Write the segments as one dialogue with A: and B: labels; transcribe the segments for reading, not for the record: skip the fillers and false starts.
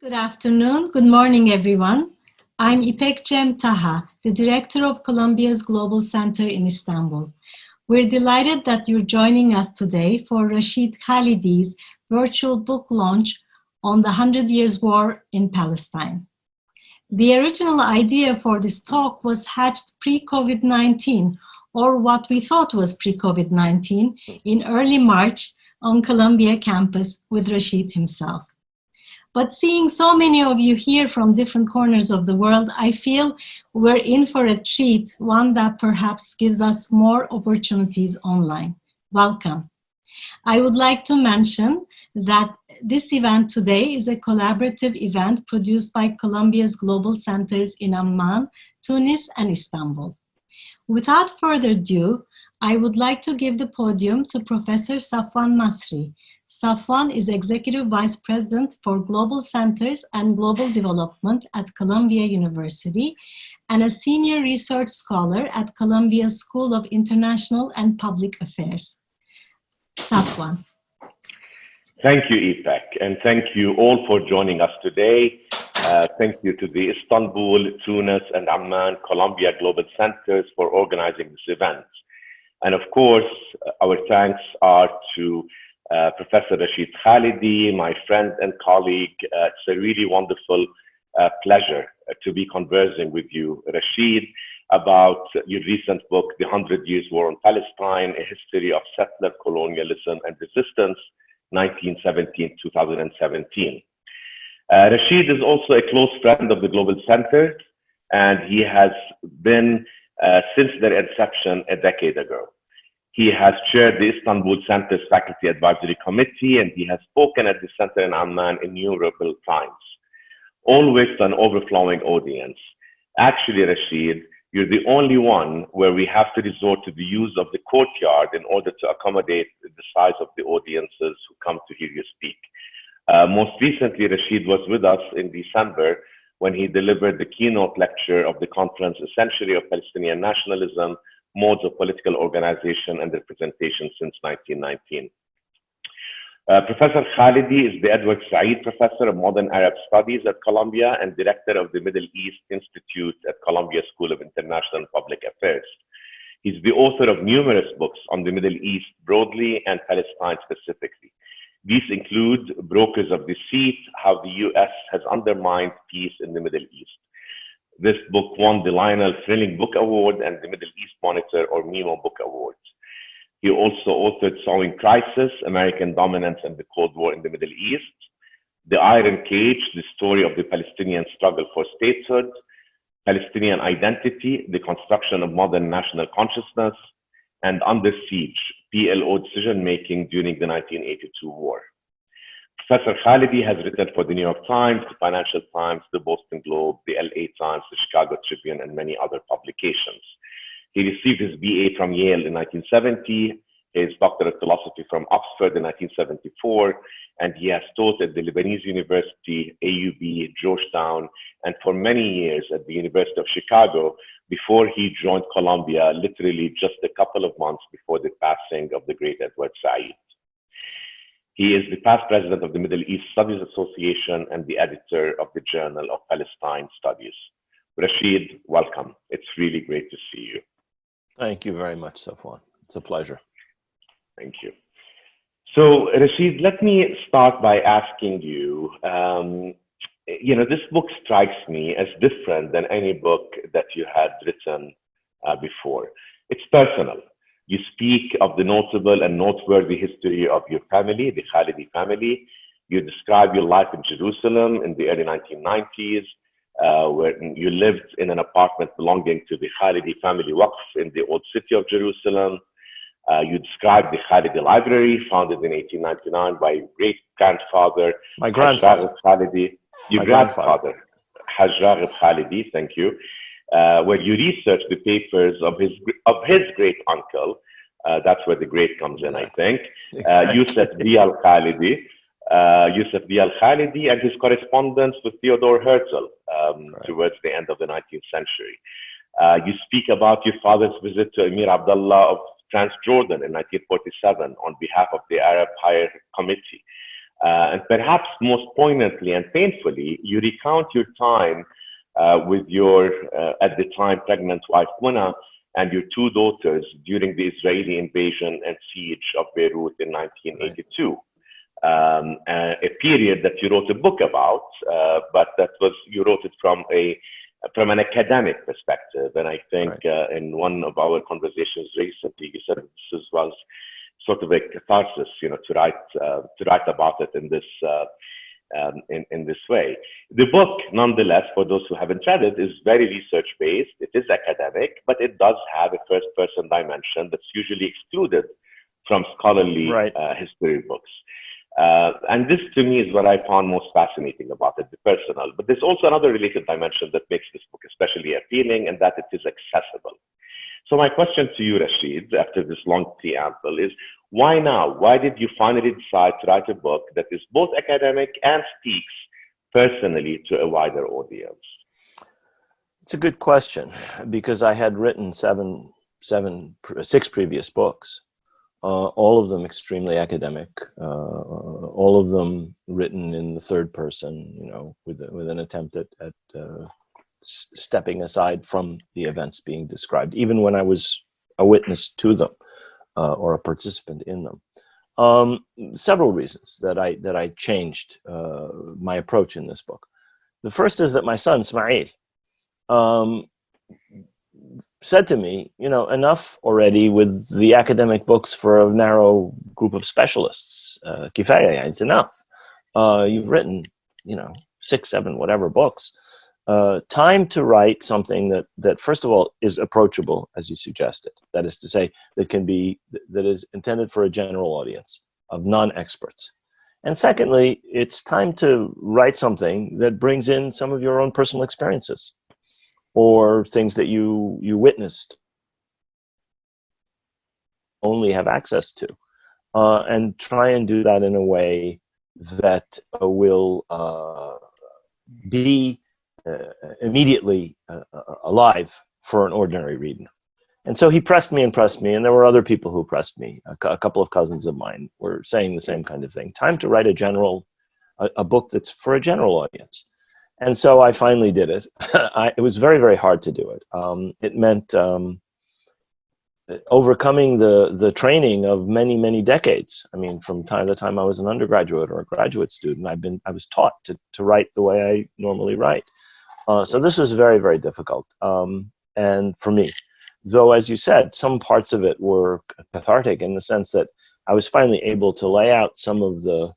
A: Good afternoon, good morning, everyone. I'm İpek Cem Taha, the director of Colombia's Global Center in Istanbul. We're delighted that you're joining us today for Rashid Khalidi's virtual book launch on the 100 Years' War in Palestine. The original idea for this talk was hatched pre-COVID-19, or what we thought was pre-COVID-19, in early March on Columbia campus with Rashid himself. But seeing so many of you here from different corners of the world, I feel we're in for a treat, one that perhaps gives us more opportunities online. Welcome. I would like to mention that this event today is a collaborative event produced by Colombia's global centers in Amman, Tunis, and Istanbul. Without further ado, I would like to give the podium to Professor Safwan Masri. Safwan is Executive Vice President for Global Centers and Global Development at Columbia University and a Senior Research Scholar at Columbia School of International and Public Affairs. Safwan.
B: Thank you, İpek, and thank you all for joining us today. Thank you to the Istanbul, Tunis, and Amman Columbia Global Centers for organizing this event. And of course, our thanks are to Professor Rashid Khalidi, my friend and colleague. It's a really wonderful pleasure to be conversing with you, Rashid, about your recent book, The 100 Years' War on Palestine, A History of Settler-Colonialism and Resistance, 1917-2017. Rashid is also a close friend of the Global Center, and he has been, since their inception a decade ago. He has chaired the Istanbul Center's Faculty Advisory Committee, and he has spoken at the center in Amman innumerable times, always to an overflowing audience. Actually, Rashid, you're the only one where we have to resort to the use of the courtyard in order to accommodate the size of the audiences who come to hear you speak. Most recently, Rashid was with us in December when he delivered the keynote lecture of the conference, A Century of Palestinian Nationalism, Modes of Political Organization and Representation since 1919. Professor Khalidi is the Edward Said Professor of Modern Arab Studies at Columbia and Director of the Middle East Institute at Columbia School of International and Public Affairs. He's the author of numerous books on the Middle East broadly and Palestine specifically. These include Brokers of Deceit, How the US Has Undermined Peace in the Middle East. This book won the Lionel Thrilling Book Award and the Middle East Monitor or MEMO Book Award. He also authored Sowing Crisis, American Dominance and the Cold War in the Middle East, The Iron Cage, The Story of the Palestinian Struggle for Statehood, Palestinian Identity, The Construction of Modern National Consciousness, and Under Siege, PLO Decision-Making During the 1982 War. Professor Khalidi has written for the New York Times, the Financial Times, the Boston Globe, the LA Times, the Chicago Tribune, and many other publications. He received his BA from Yale in 1970, his Doctorate of Philosophy from Oxford in 1974, and he has taught at the Lebanese University, AUB, Georgetown, and for many years at the University of Chicago before he joined Columbia, literally just a couple of months before the passing of the great Edward Said. He is the past president of the Middle East Studies Association and the editor of the Journal of Palestine Studies. Rashid, welcome. It's really great to see you.
C: Thank you very much, Safwan. It's a pleasure.
B: Thank you. So, Rashid, let me start by asking you, this book strikes me as different than any book that you had written before. It's personal. You speak of the notable and noteworthy history of your family, the Khalidi family. You describe your life in Jerusalem in the early 1990s, where you lived in an apartment belonging to the Khalidi family Waqf in the old city of Jerusalem. You describe the Khalidi Library, founded in 1899 by your great-grandfather,
C: my grandfather.
B: Khalidi. Your grandfather, Hajj Raghib Khalidi, thank you. Where you research the papers of his great uncle. That's where the great comes in, I think. Yusuf B. al-Khalidi. Yusuf B. al-Khalidi and his correspondence with Theodore Herzl towards the end of the 19th century. You speak about your father's visit to Emir Abdullah of Transjordan in 1947 on behalf of the Arab Higher Committee. And perhaps most poignantly and painfully, you recount your time with your, at the time, pregnant wife, Muna, and your two daughters during the Israeli invasion and siege of Beirut in 1982. A period that you wrote a book about, but that was, you wrote it from an academic perspective. And I think in one of our conversations recently, you said this was sort of a catharsis, to write about it in this way. The book, nonetheless, for those who haven't read it, is very research-based. It is academic, but it does have a first-person dimension that's usually excluded from scholarly history books. And this, to me, is what I found most fascinating about it, the personal. But there's also another related dimension that makes this book especially appealing, and that it is accessible. So my question to you, Rashid, after this long preamble, is why now? Why did you finally decide to write a book that is both academic and speaks personally to a wider audience?
C: It's a good question, because I had written six previous books, all of them extremely academic, all of them written in the third person, with an attempt at stepping aside from the events being described, even when I was a witness to them or a participant in them. Several reasons that I changed my approach in this book. The first is that my son, Ismail, said to me, enough already with the academic books for a narrow group of specialists. Kifaya, it's enough. You've written, 6, 7, whatever books. Time to write something that first of all is approachable, as you suggested. That is to say, that is intended for a general audience of non-experts. And secondly, it's time to write something that brings in some of your own personal experiences or things that you witnessed, only have access to, and try and do that in a way that will be immediately alive for an ordinary reader. And so he pressed me, and there were other people who pressed me. A couple of cousins of mine were saying the same kind of thing. Time to write a book that's for a general audience. And so I finally did it. It was very, very hard to do it. It meant overcoming the training of many, many decades. I mean, from the time I was an undergraduate or a graduate student, I was taught to write the way I normally write. So this was very, very difficult. And for me, though, as you said, some parts of it were cathartic in the sense that I was finally able to lay out some of the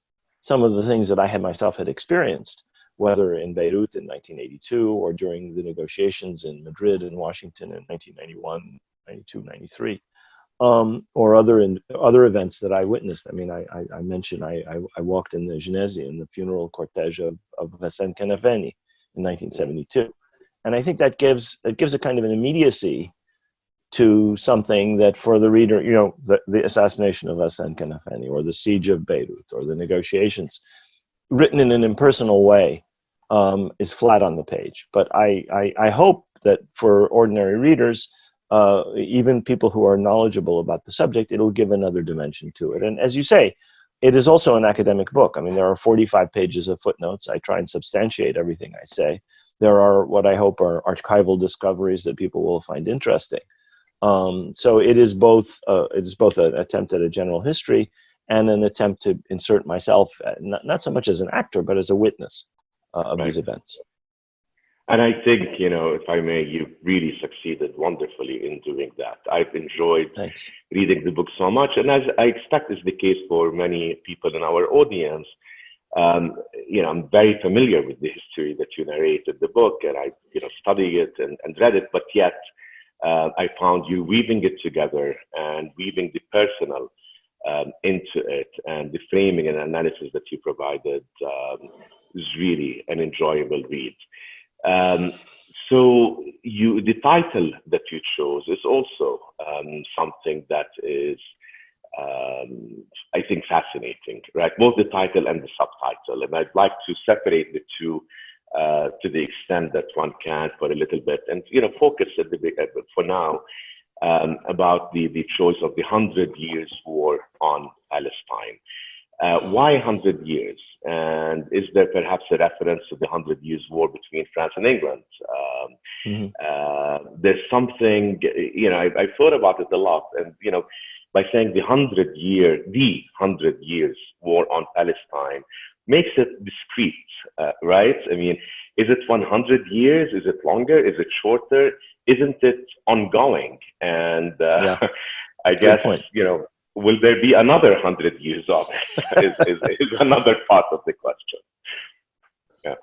C: things that I had experienced, whether in Beirut in 1982 or during the negotiations in Madrid and Washington in 1991, 92, 93, or other events that I witnessed. I mean, I mentioned I walked in the Genesi in the funeral cortege of Hassan Kanafani in 1972, and I think that gives a kind of an immediacy to something that for the reader, the assassination of Hassan Kanafani or the siege of Beirut or the negotiations, written in an impersonal way, is flat on the page. But I hope that for ordinary readers, even people who are knowledgeable about the subject, it'll give another dimension to it. And as you say, it is also an academic book. I mean, there are 45 pages of footnotes. I try and substantiate everything I say. There are what I hope are archival discoveries that people will find interesting. So it is both an attempt at a general history and an attempt to insert myself, not so much as an actor, but as a witness of these events.
B: And I think, if I may, you've really succeeded wonderfully in doing that. I've enjoyed reading the book so much. And as I expect is the case for many people in our audience, I'm very familiar with the history that you narrate in the book, and I, study it and read it, but yet I found you weaving it together and weaving the personal into it, and the framing and analysis that you provided is really an enjoyable read. So the title that you chose is also something that is, I think, fascinating, right? Both the title and the subtitle. And I'd like to separate the two to the extent that one can for a little bit, and focus a little bit for now about the choice of the 100 Years' War on Palestine. Why 100 years? And is there perhaps a reference to the 100 Years' War between France and England? There's something, I thought about it a lot, and, by saying the 100 Years' War on Palestine makes it discrete, right? I mean, is it 100 years? Is it longer? Is it shorter? Isn't it ongoing? And I guess, will there be another 100 years of it? is another part of the question. Yeah.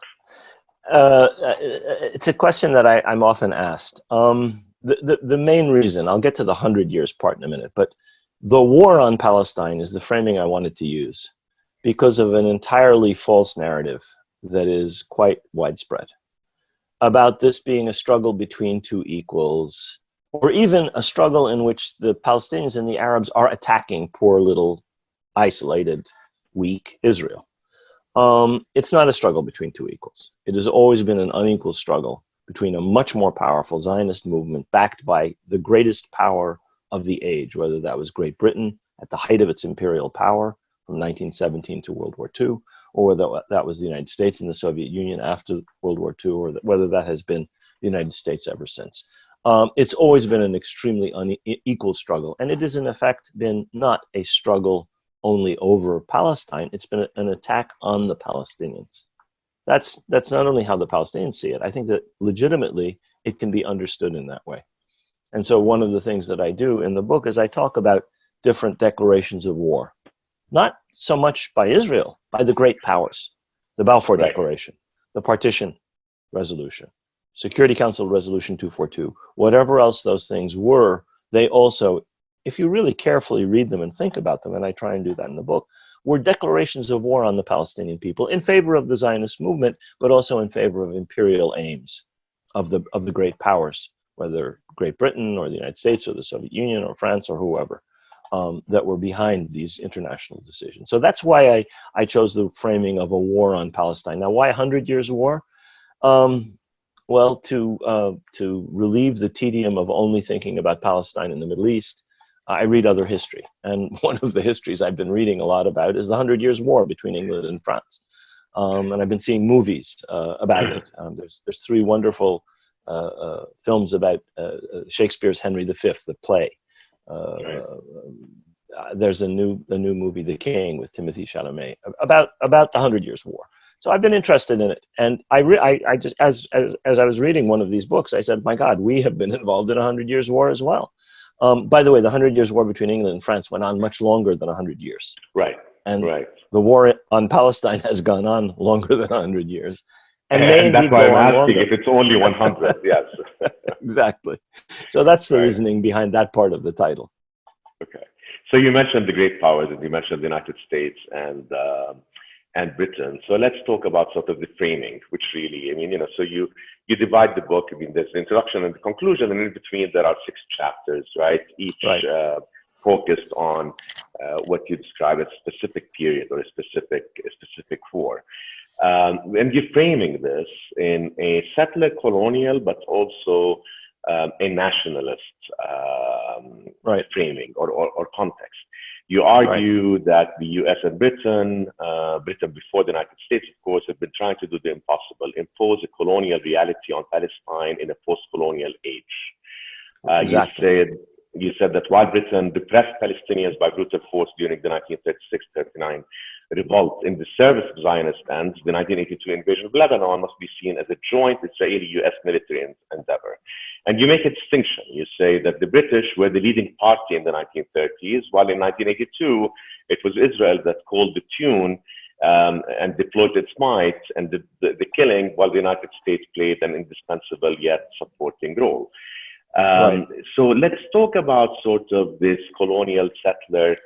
C: It's a question that I'm often asked. The main reason, I'll get to the 100 years part in a minute, but the war on Palestine is the framing I wanted to use because of an entirely false narrative that is quite widespread about this being a struggle between two equals, or even a struggle in which the Palestinians and the Arabs are attacking poor little isolated, weak Israel. It's not a struggle between two equals. It has always been an unequal struggle between a much more powerful Zionist movement backed by the greatest power of the age, whether that was Great Britain at the height of its imperial power from 1917 to World War II, or whether that was the United States and the Soviet Union after World War II, or whether that has been the United States ever since. It's always been an extremely unequal struggle, and it has in effect been not a struggle only over Palestine, it's been an attack on the Palestinians. That's not only how the Palestinians see it, I think that legitimately it can be understood in that way. And so one of the things that I do in the book is I talk about different declarations of war, not so much by Israel, by the great powers, the Balfour Declaration, the Partition Resolution, Security Council Resolution 242, whatever else those things were, they also, if you really carefully read them and think about them, and I try and do that in the book, were declarations of war on the Palestinian people in favor of the Zionist movement, but also in favor of imperial aims of the great powers, whether Great Britain or the United States or the Soviet Union or France or whoever, that were behind these international decisions. So that's why I chose the framing of a war on Palestine. Now, why 100 Years War? Well, to relieve the tedium of only thinking about Palestine in the Middle East, I read other history. And one of the histories I've been reading a lot about is the 100 Years' War between England and France. And I've been seeing movies about it. There's three wonderful films about Shakespeare's Henry V, the play. There's a new movie, The King, with Timothée Chalamet, about the 100 Years' War. So I've been interested in it, and I just as I was reading one of these books, I said, my God, we have been involved in a 100 Years' War as well. By the way, the 100 Years' War between England and France went on much longer than 100 years.
B: Right.
C: And
B: right.
C: the war on Palestine has gone on longer than 100 years.
B: And that's why I'm asking if it's only 100. Yes.
C: Exactly. So that's the reasoning behind that part of the title.
B: Okay. So you mentioned the great powers, and you mentioned the United States and Britain. So let's talk about sort of the framing, which really, so you divide the book. There's the introduction and the conclusion, and in between there are 6 chapters, right? Each focused on what you describe as a specific period or a specific war. And you're framing this in a settler-colonial, but also a nationalist framing or context. You argue that the U.S. and Britain before the United States, of course, have been trying to do the impossible, impose a colonial reality on Palestine in a post-colonial age.
C: Exactly.
B: You said that while Britain depressed Palestinians by brutal force during the 1936-39 revolt in the service of Zionist ends, the 1982 invasion of Lebanon must be seen as a joint Israeli-U.S. military endeavor. And you make a distinction. You say that the British were the leading party in the 1930s, while in 1982, it was Israel that called the tune and deployed its might and the killing, while the United States played an indispensable yet supporting role. So let's talk about sort of this colonial settler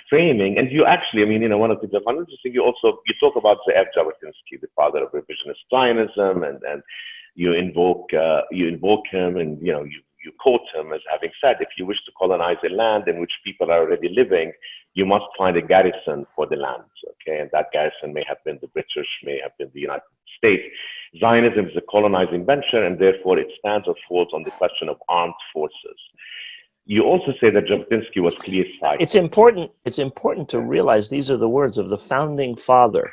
B: framing. And you actually, one of the things I found interesting, you talk about Ze'ev Jabotinsky, the father of revisionist Zionism, and you invoke him, and you quote him as having said, if you wish to colonize a land in which people are already living, you must find a garrison for the land. Okay, and that garrison may have been the British, may have been the United States. Zionism is a colonizing venture, and therefore it stands or falls on the question of armed forces. you also say that Jabotinsky was clear-sighted.
C: It's important. It's important to realize these are the words of the founding father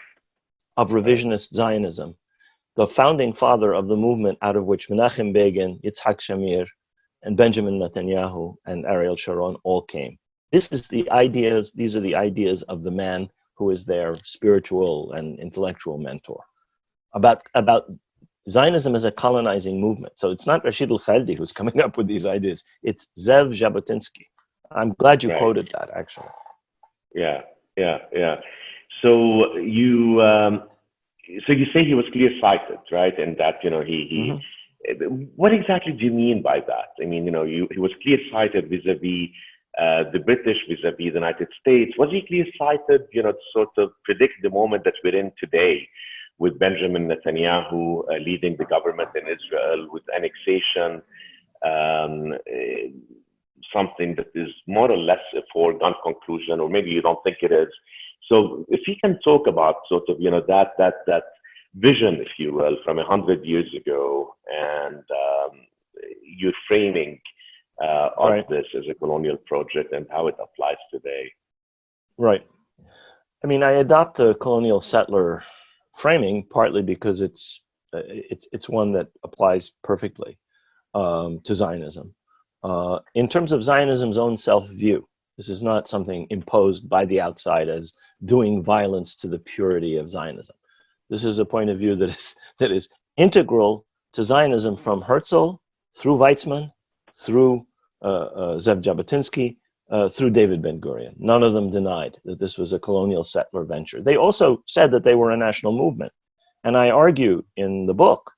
C: of revisionist Zionism, the founding father of the movement out of which Menachem Begin, Yitzhak Shamir, and Benjamin Netanyahu and Ariel Sharon all came. These are the ideas of the man who is their spiritual and intellectual mentor. About Zionism as a colonizing movement. So it's not Rashid Khalidi who's coming up with these ideas. It's Zev Jabotinsky. I'm glad you quoted that, actually.
B: Yeah. So you say he was clear-sighted, right? And that, what exactly do you mean by that? I mean, he was clear-sighted vis-a-vis the British, vis-a-vis the United States. Was he clear-sighted, to sort of predict the moment that we're in today, with Benjamin Netanyahu leading the government in Israel, with annexation, something that is more or less a foregone conclusion, or maybe you don't think it is. So if you can talk about sort of, that vision, if you will, from 100 years ago, and you're framing of this as a colonial project and how it applies today.
C: Right. I mean, I adopt the colonial settler framing partly because it's one that applies perfectly to Zionism. In terms of Zionism's own self-view, this is not something imposed by the outside as doing violence to the purity of Zionism. This is a point of view that is integral to Zionism from Herzl through Weizmann, through Zev Jabotinsky, through David Ben-Gurion. None of them denied that this was a colonial settler venture. They also said that they were a national movement. And I argue in the book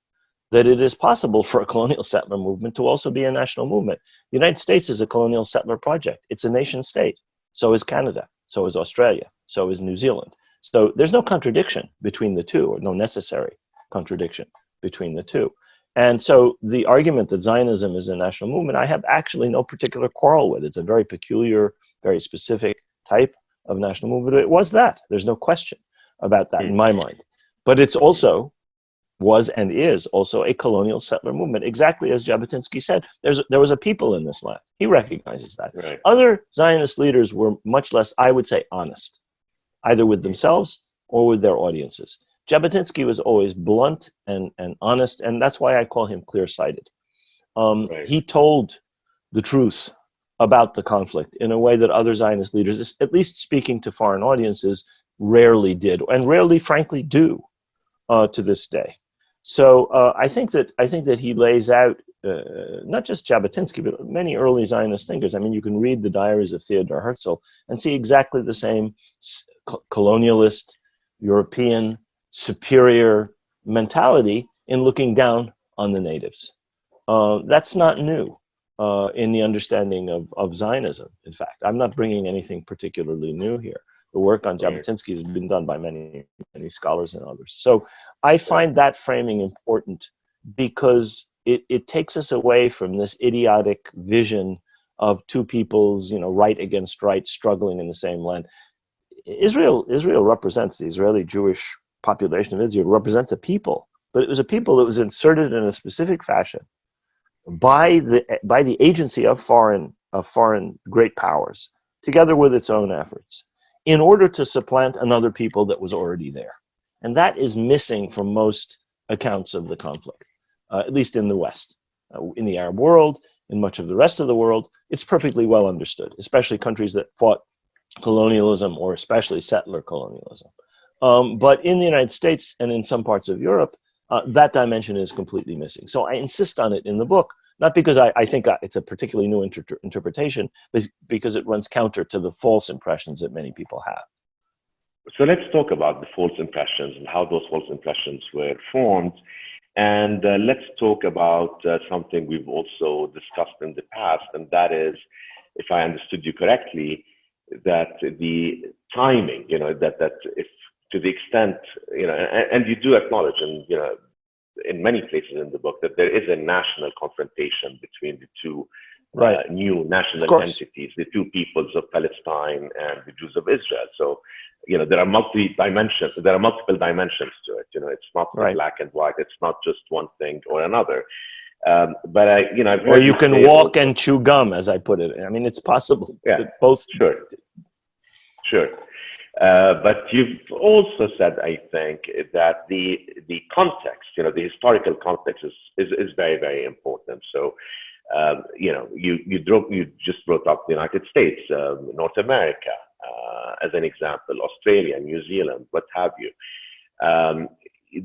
C: that it is possible for a colonial settler movement to also be a national movement. The United States is a colonial settler project. It's a nation state. So is Canada. So is Australia. So is New Zealand. So there's no contradiction between the two, or no necessary contradiction between the two. And so the argument that Zionism is a national movement, I have actually no particular quarrel with. It's a very peculiar, very specific type of national movement. It was that. There's no question about that in my mind. But it's also was and is also a colonial settler movement, exactly as Jabotinsky said. There was a people in this land. He recognizes that.
B: Right.
C: Other Zionist leaders were much less, I would say, honest, either with themselves or with their audiences. Jabotinsky was always blunt and honest, and that's why I call him clear-sighted. He told the truth about the conflict in a way that other Zionist leaders, at least speaking to foreign audiences, rarely did, and rarely, frankly, do to this day. So I think that he lays out not just Jabotinsky, but many early Zionist thinkers. I mean, you can read the diaries of Theodor Herzl and see exactly the same colonialist, European, superior mentality in looking down on the natives. That's not new in the understanding of Zionism. In fact, I'm not bringing anything particularly new here. The work on Jabotinsky has been done by many scholars and others. So I find that framing important because it takes us away from this idiotic vision of two peoples, right against right, struggling in the same land. Israel represents the Israeli Jewish population of Israel, represents a people, but it was a people that was inserted in a specific fashion by the agency of foreign great powers, together with its own efforts, in order to supplant another people that was already there. And that is missing from most accounts of the conflict, at least in the West. In the Arab world, in much of the rest of the world, it's perfectly well understood, especially countries that fought colonialism or especially settler colonialism. But in the United States and in some parts of Europe, that dimension is completely missing. So I insist on it in the book, not because I think it's a particularly new interpretation, but because it runs counter to the false impressions that many people have.
B: So let's talk about the false impressions and how those false impressions were formed. And let's talk about something we've also discussed in the past, and that is, if I understood you correctly, that the timing, that if to the extent, and you do acknowledge, and in many places in the book, that there is a national confrontation between the two new national entities, the two peoples of Palestine and the Jews of Israel. So, there are multiple dimensions to it. It's not black and white. It's not just one thing or another. But I've
C: Or
B: heard
C: you
B: you
C: can
B: say
C: walk
B: also,
C: and chew gum, as I put it. I mean, it's possible
B: yeah,
C: that both.
B: sure, sure. But you've also said, I think, that the context, the historical context is very, very important. So, you just brought up the United States, North America, as an example, Australia, New Zealand, what have you.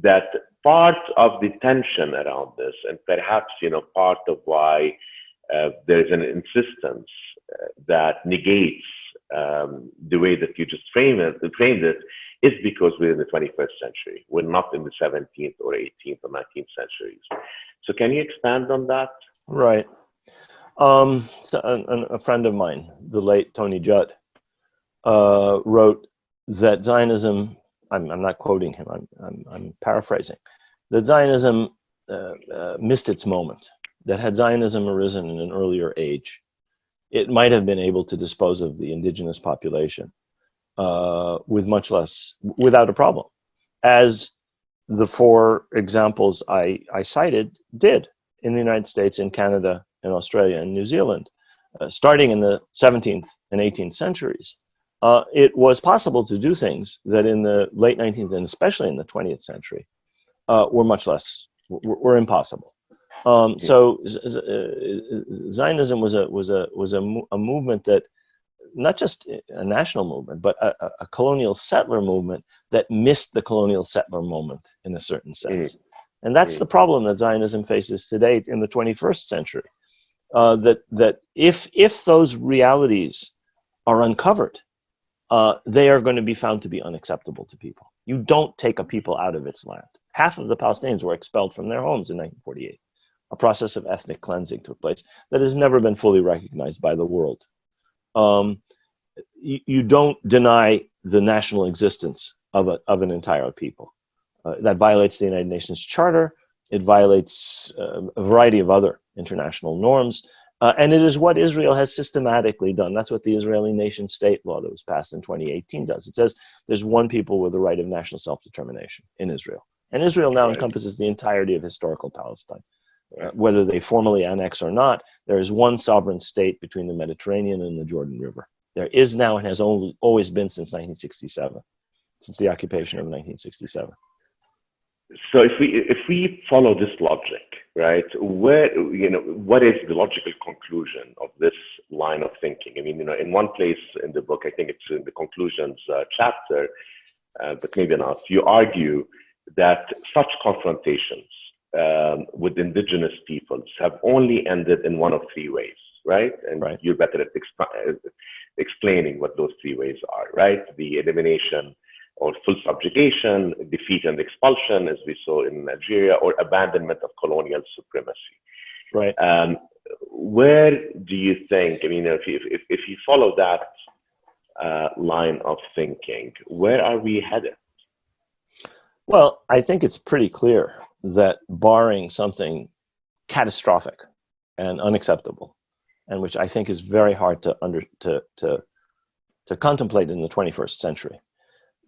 B: That part of the tension around this, and perhaps part of why there's an insistence that negates the way that you just framed it, is because we're in the 21st century. We're not in the 17th or 18th or 19th centuries. So can you expand on that?
C: Right. So a friend of mine, the late Tony Judd, wrote that Zionism, I'm not quoting him, I'm paraphrasing, that Zionism missed its moment, that had Zionism arisen in an earlier age, it might have been able to dispose of the indigenous population with much less, without a problem, as the four examples I cited did in the United States, in Canada, in Australia, and New Zealand, starting in the 17th and 18th centuries. It was possible to do things that in the late 19th and especially in the 20th century were much less, were impossible. So Zionism was a movement that, not just a national movement, but a colonial settler movement that missed the colonial settler moment in a certain sense. And that's the problem that Zionism faces today in the 21st century. That if those realities are uncovered, they are going to be found to be unacceptable to people. You don't take a people out of its land. Half of the Palestinians were expelled from their homes in 1948. A process of ethnic cleansing took place that has never been fully recognized by the world. You don't deny the national existence of an entire people. That violates the United Nations Charter. It violates a variety of other international norms. And it is what Israel has systematically done. That's what the Israeli nation state law that was passed in 2018 does. It says there's one people with the right of national self-determination in Israel. And Israel now encompasses the entirety of historical Palestine. Whether they formally annex or not, there is one sovereign state between the Mediterranean and the Jordan River. There is now and has always been since 1967, since the occupation of 1967.
B: So if we follow this logic, right, what is the logical conclusion of this line of thinking? I mean, in one place in the book, I think it's in the conclusions chapter, but maybe not, you argue that such confrontations with indigenous peoples have only ended in one of three ways, right? And you're better at explaining what those three ways are, right? The elimination or full subjugation, defeat and expulsion, as we saw in Nigeria, or abandonment of colonial supremacy.
C: Right.
B: Where do you think, I mean, if you follow that line of thinking, where are we headed?
C: Well, I think it's pretty clear that barring something catastrophic and unacceptable, and which I think is very hard to contemplate in the 21st century,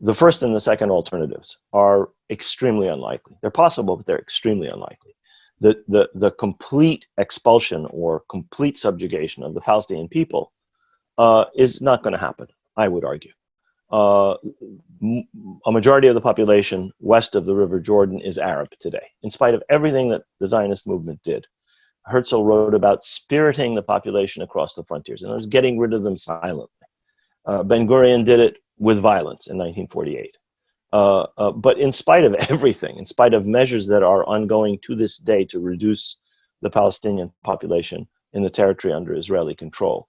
C: the first and the second alternatives are extremely unlikely. They're possible, but they're extremely unlikely. The complete expulsion or complete subjugation of the Palestinian people is not going to happen, I would argue. A majority of the population west of the River Jordan is Arab today, in spite of everything that the Zionist movement did. Herzl wrote about spiriting the population across the frontiers, and it was getting rid of them silently. Ben-Gurion did it with violence in 1948. But in spite of everything, in spite of measures that are ongoing to this day to reduce the Palestinian population in the territory under Israeli control,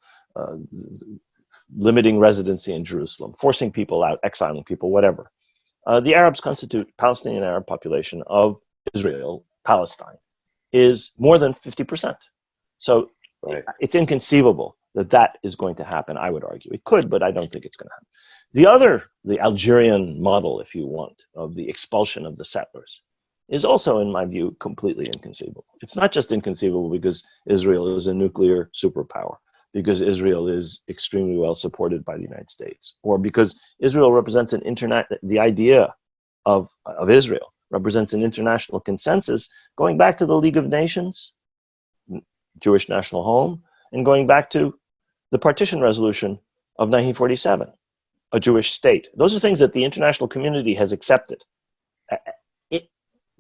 C: limiting residency in Jerusalem, forcing people out, exiling people, whatever. The Arabs constitute, Palestinian Arab population of Israel, Palestine, is more than 50%. So it's inconceivable that that is going to happen, I would argue. It could, but I don't think it's going to happen. The Algerian model, if you want, of the expulsion of the settlers is also, in my view, completely inconceivable. It's not just inconceivable because Israel is a nuclear superpower, because Israel is extremely well supported by the United States, or because Israel represents the idea of Israel represents an international consensus going back to the League of Nations Jewish national home, and going back to the Partition Resolution of 1947, a Jewish state. Those are things that the international community has accepted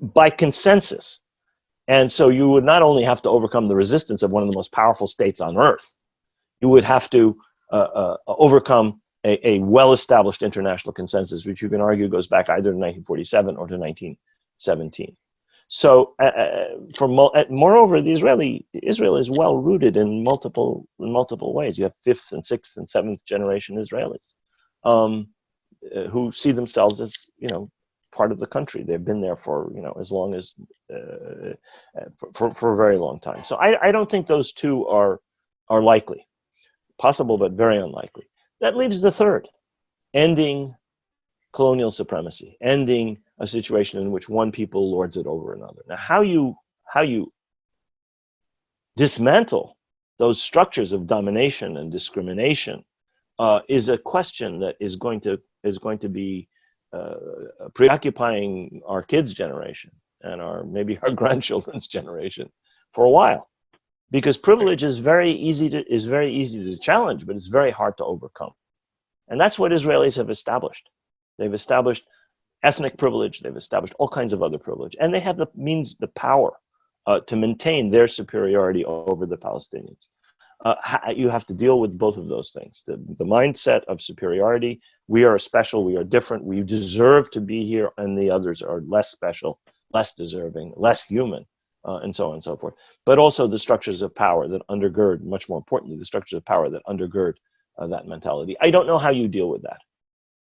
C: by consensus. And so you would not only have to overcome the resistance of one of the most powerful states on earth, you would have to overcome a well-established international consensus, which you can argue goes back either to 1947 or to 1917. So, moreover, Israel is well rooted in multiple ways. You have fifth and sixth and seventh generation Israelis who see themselves as, part of the country. They've been there for, as long as for a very long time. So I don't think those two are likely, possible but very unlikely. That leaves the third, ending colonial supremacy, ending a situation in which one people lords it over another. Now, how you dismantle those structures of domination and discrimination is a question that is going to be preoccupying our kids' generation and maybe our grandchildren's generation for a while, because privilege is very easy to challenge, but it's very hard to overcome, and that's what Israelis have established. They've established ethnic privilege. They've established all kinds of other privilege, and they have the means, the power to maintain their superiority over the Palestinians. You have to deal with both of those things. The mindset of superiority, we are special, we are different, we deserve to be here, and the others are less special, less deserving, less human, and so on and so forth. But also the structures of power that undergird, much more importantly, the structures of power that undergird that mentality. I don't know how you deal with that.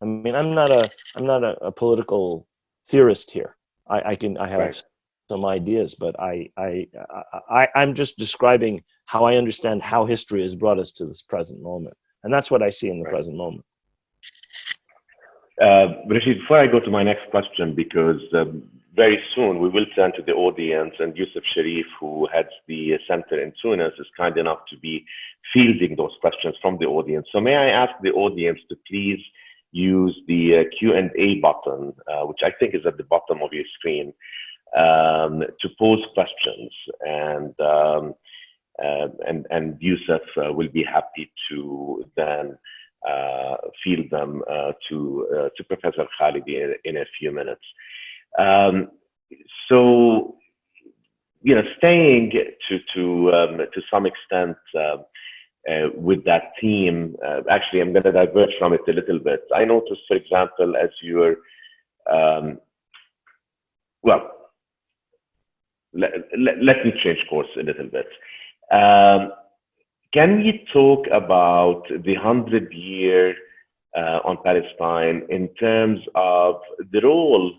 C: I mean, I'm not a political theorist here. I have right. Some ideas, but I'm just describing how I understand how history has brought us to this present moment, and that's what I see in the present moment.
B: Rashid, before I go to my next question, because very soon we will turn to the audience, and Yusuf Sharif, who heads the center in Tunis, is kind enough to be fielding those questions from the audience. So may I ask the audience to please use the Q&A button, which I think is at the bottom of your screen, to pose questions, and Yusuf will be happy to then field them to Professor Khalidi in a few minutes. So, staying to some extent with that theme, actually, I'm going to diverge from it a little bit. I noticed, for example, as you're, let me change course a little bit. Can we talk about the 100-year on Palestine in terms of the role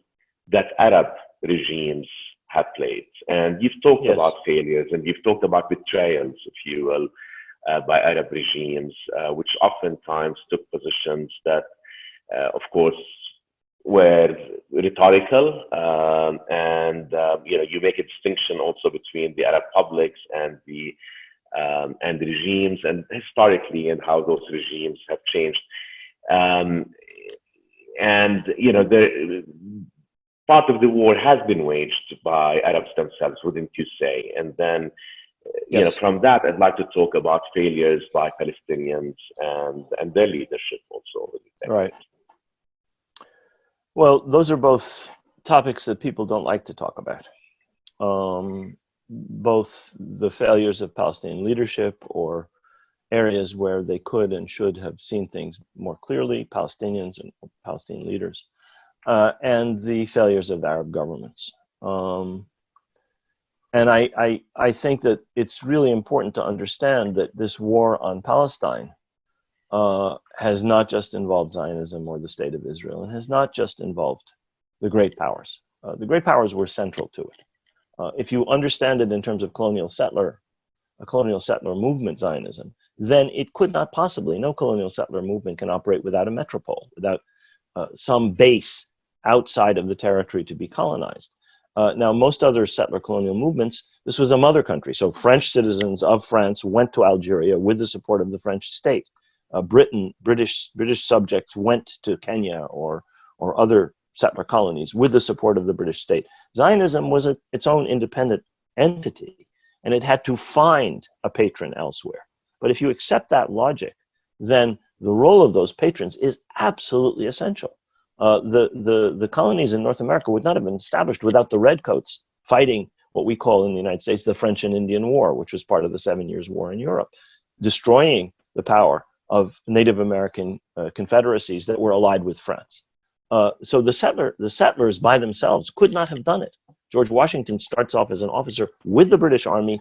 B: that Arab regimes have played? And you've talked
C: Yes.
B: about failures, and you've talked about betrayals, if you will, by Arab regimes, which oftentimes took positions that, of course, were rhetorical, and you make a distinction also between the Arab publics and the regimes, and historically, and how those regimes have changed. Part of the war has been waged by Arabs themselves, wouldn't you say? And then,
C: Yes.
B: From that, I'd like to talk about failures by Palestinians and their leadership also.
C: Right. Well, those are both topics that people don't like to talk about. Both the failures of Palestinian leadership, or areas where they could and should have seen things more clearly, Palestinians and Palestinian leaders, and the failures of Arab governments. And I think that it's really important to understand that this war on Palestine has not just involved Zionism or the State of Israel, and has not just involved the great powers. The great powers were central to it. If you understand it in terms of colonial settler movement Zionism, then it could not possibly, no colonial settler movement can operate without a metropole, without some base outside of the territory to be colonized. Now, most other settler colonial movements, this was a mother country. So French citizens of France went to Algeria with the support of the French state. British subjects went to Kenya or other settler colonies with the support of the British state. Zionism was its own independent entity. and it had to find a patron elsewhere. But if you accept that logic, then the role of those patrons is absolutely essential. The colonies in North America would not have been established without the redcoats fighting what we call in the United States the French and Indian War, which was part of the 7 Years' War in Europe, destroying the power of Native American confederacies that were allied with France. So the settlers by themselves could not have done it. George Washington starts off as an officer with the British Army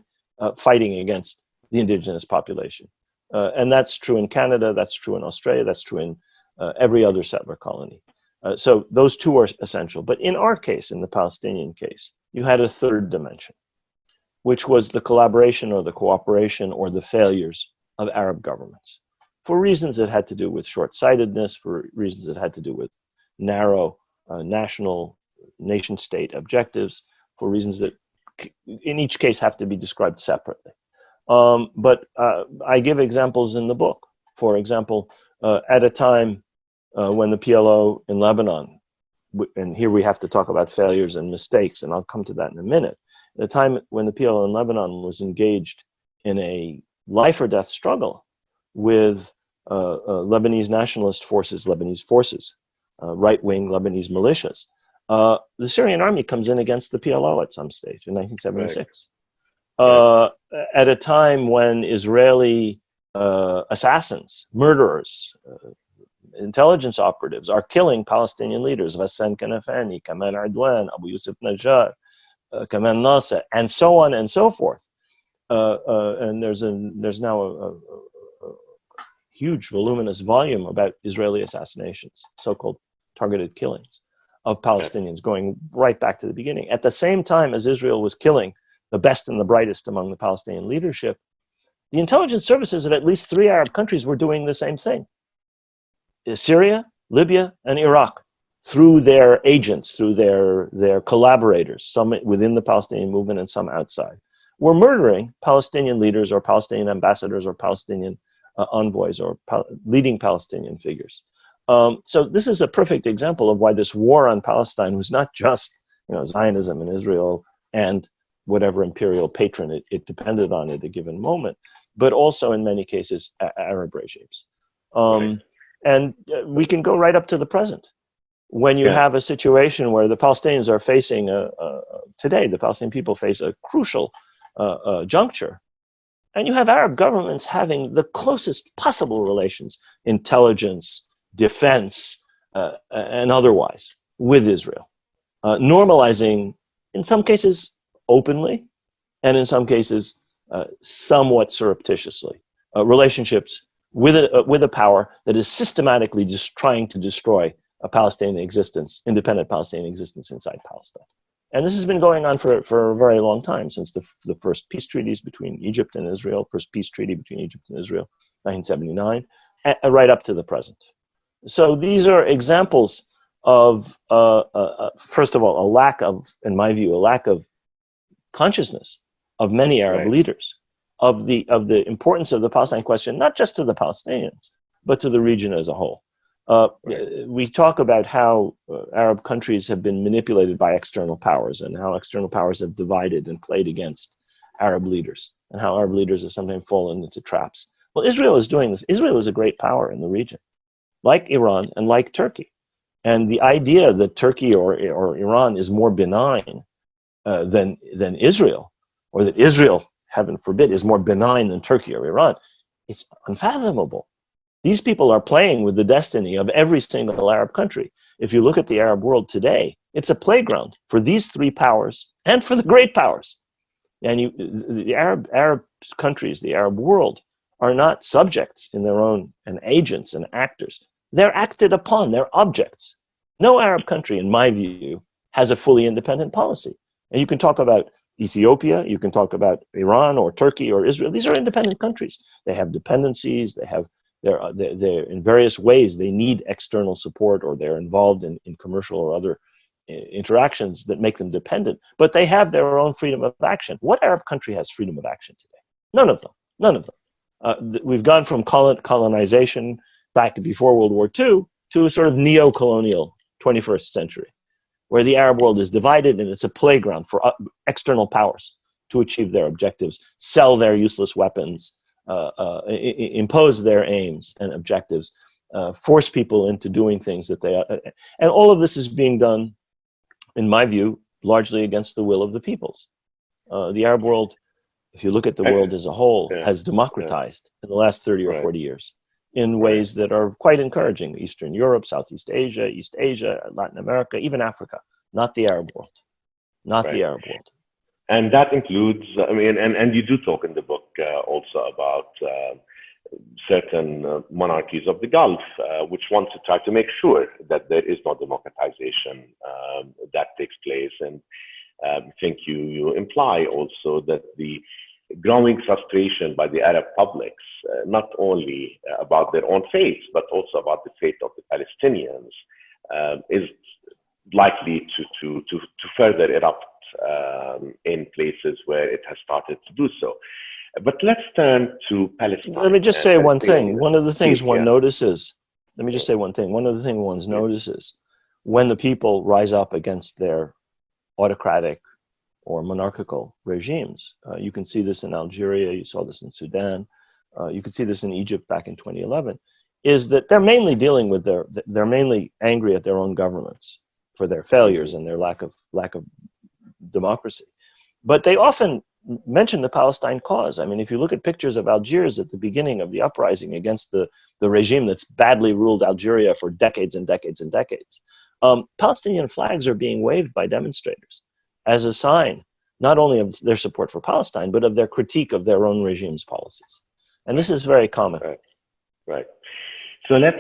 C: fighting against the indigenous population. And that's true in Canada, that's true in Australia, that's true in every other settler colony. So those two are essential. But in our case, in the Palestinian case, you had a third dimension, which was the collaboration or the cooperation or the failures of Arab governments, for reasons that had to do with short-sightedness, for reasons that had to do with narrow national nation-state objectives, for reasons that in each case have to be described separately. But I give examples in the book. For example, at a time when the PLO in Lebanon, and here we have to talk about failures and mistakes, and I'll come to that in a minute. At the time when the PLO in Lebanon was engaged in a life or death struggle with Lebanese nationalist forces, right-wing Lebanese militias, the Syrian army comes in against the PLO at some stage in 1976. Right. At a time when Israeli assassins, murderers, intelligence operatives are killing Palestinian leaders, Ghassan Kanafani, Kamal Adwan, Abu Yusuf Najjar, Kamal Nasser, and so on and so forth. And there's now a huge voluminous volume about Israeli assassinations, so-called targeted killings of Palestinians, going right back to the beginning. At the same time as Israel was killing the best and the brightest among the Palestinian leadership, the intelligence services of at least 3 Arab countries were doing the same thing. Syria, Libya, and Iraq, through their agents, through their collaborators, some within the Palestinian movement and some outside, were murdering Palestinian leaders or Palestinian ambassadors or Palestinian envoys or leading Palestinian figures. So this is a perfect example of why this war on Palestine was not just Zionism in Israel and whatever imperial patron it depended on at a given moment, but also in many cases Arab regimes. Right. And we can go right up to the present. When you have a situation where the Palestinians are facing, today the Palestinian people face a crucial juncture, and you have Arab governments having the closest possible relations, intelligence, defense, and otherwise, with Israel, normalizing, in some cases openly, and in some cases somewhat surreptitiously, relationships with a power that is systematically just trying to destroy a Palestinian existence, independent Palestinian existence inside Palestine. And this has been going on for a very long time, since the first peace treaties between Egypt and Israel, first peace treaty between Egypt and Israel, 1979, right up to the present. So these are examples of, first of all, a lack of, in my view, a lack of consciousness of many Arab leaders of the importance of the Palestine question, not just to the Palestinians, but to the region as a whole. We talk about how Arab countries have been manipulated by external powers and how external powers have divided and played against Arab leaders and how Arab leaders have sometimes fallen into traps. Well, Israel is doing this. Israel is a great power in the region, like Iran and like Turkey. And the idea that Turkey or Iran is more benign than Israel, or that Israel, heaven forbid, is more benign than Turkey or Iran, it's unfathomable. These people are playing with the destiny of every single Arab country. If you look at the Arab world today, it's a playground for these 3 powers and for the great powers. And the Arab countries, the Arab world, are not subjects in their own, and agents and actors. They're acted upon, they're objects. No Arab country, in my view, has a fully independent policy. And you can talk about Ethiopia, you can talk about Iran or Turkey or Israel. These are independent countries. They have dependencies, they're in various ways, they need external support, or they're involved in commercial or other interactions that make them dependent, but they have their own freedom of action. What Arab country has freedom of action today? None of them, none of them. We've gone from colonization back before World War II to a sort of neo-colonial 21st century, where the Arab world is divided and it's a playground for external powers to achieve their objectives, sell their useless weapons, impose their aims and objectives, force people into doing things that they and all of this is being done, in my view, largely against the will of the peoples. The Arab world, if you look at the world as a whole, has democratized in the last 30 or 40 years in ways that are quite encouraging. Eastern Europe, Southeast Asia, East Asia, Latin America, even Africa, not the Arab world, not the Arab world.
B: And that includes, I mean, and you do talk in the book also about certain monarchies of the Gulf, which want to try to make sure that there is no democratization that takes place. And I think you imply also that the growing frustration by the Arab publics, not only about their own fate, but also about the fate of the Palestinians, is likely to further erupt in places where it has started to do so. But let's turn to Palestine.
C: Let me just say one thing. One of the things one notices, let me just say one thing. One of the things one notices when the people rise up against their autocratic or monarchical regimes. You can see this in Algeria, you saw this in Sudan, you could see this in Egypt back in 2011, is that they're mainly dealing with they're mainly angry at their own governments for their failures and their lack of democracy. But they often mention the Palestine cause. I mean, if you look at pictures of Algiers at the beginning of the uprising against the regime that's badly ruled Algeria for decades and decades and decades, Palestinian flags are being waved by demonstrators as a sign not only of their support for Palestine, but of their critique of their own regime's policies. And this is very common.
B: Right. So let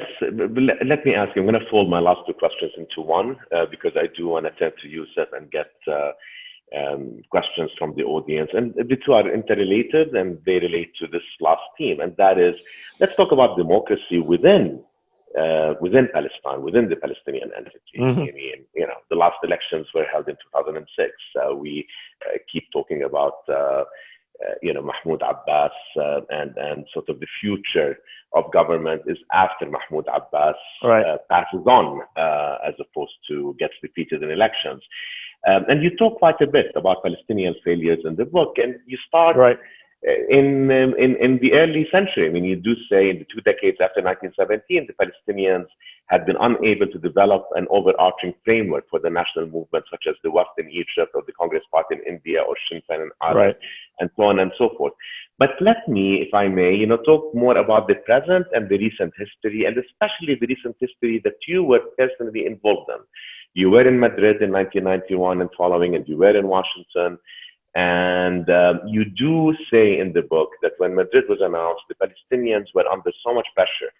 B: me ask you, I'm going to fold my last two questions into one, because I do want to turn to Yusuf and get questions from the audience. And the two are interrelated and they relate to this last theme. And that is, let's talk about democracy within Palestine, within the Palestinian entity.
C: Mm-hmm.
B: I mean, you know, the last elections were held in 2006. We keep talking about, Mahmoud Abbas and sort of the future of government is after Mahmoud Abbas passes on, as opposed to gets defeated in elections. And you talk quite a bit about Palestinian failures in the book, and you start in the early century. I mean, you do say in the 2 decades after 1917, the Palestinians had been unable to develop an overarching framework for the national movement, such as the West in Egypt or the Congress Party in India or Sinn Féin in Ireland, and so on and so forth. But let me, if I may, talk more about the present and the recent history, and especially the recent history that you were personally involved in. You were in Madrid in 1991 and following, and you were in Washington. And you do say in the book that when Madrid was announced, the Palestinians were under so much pressure,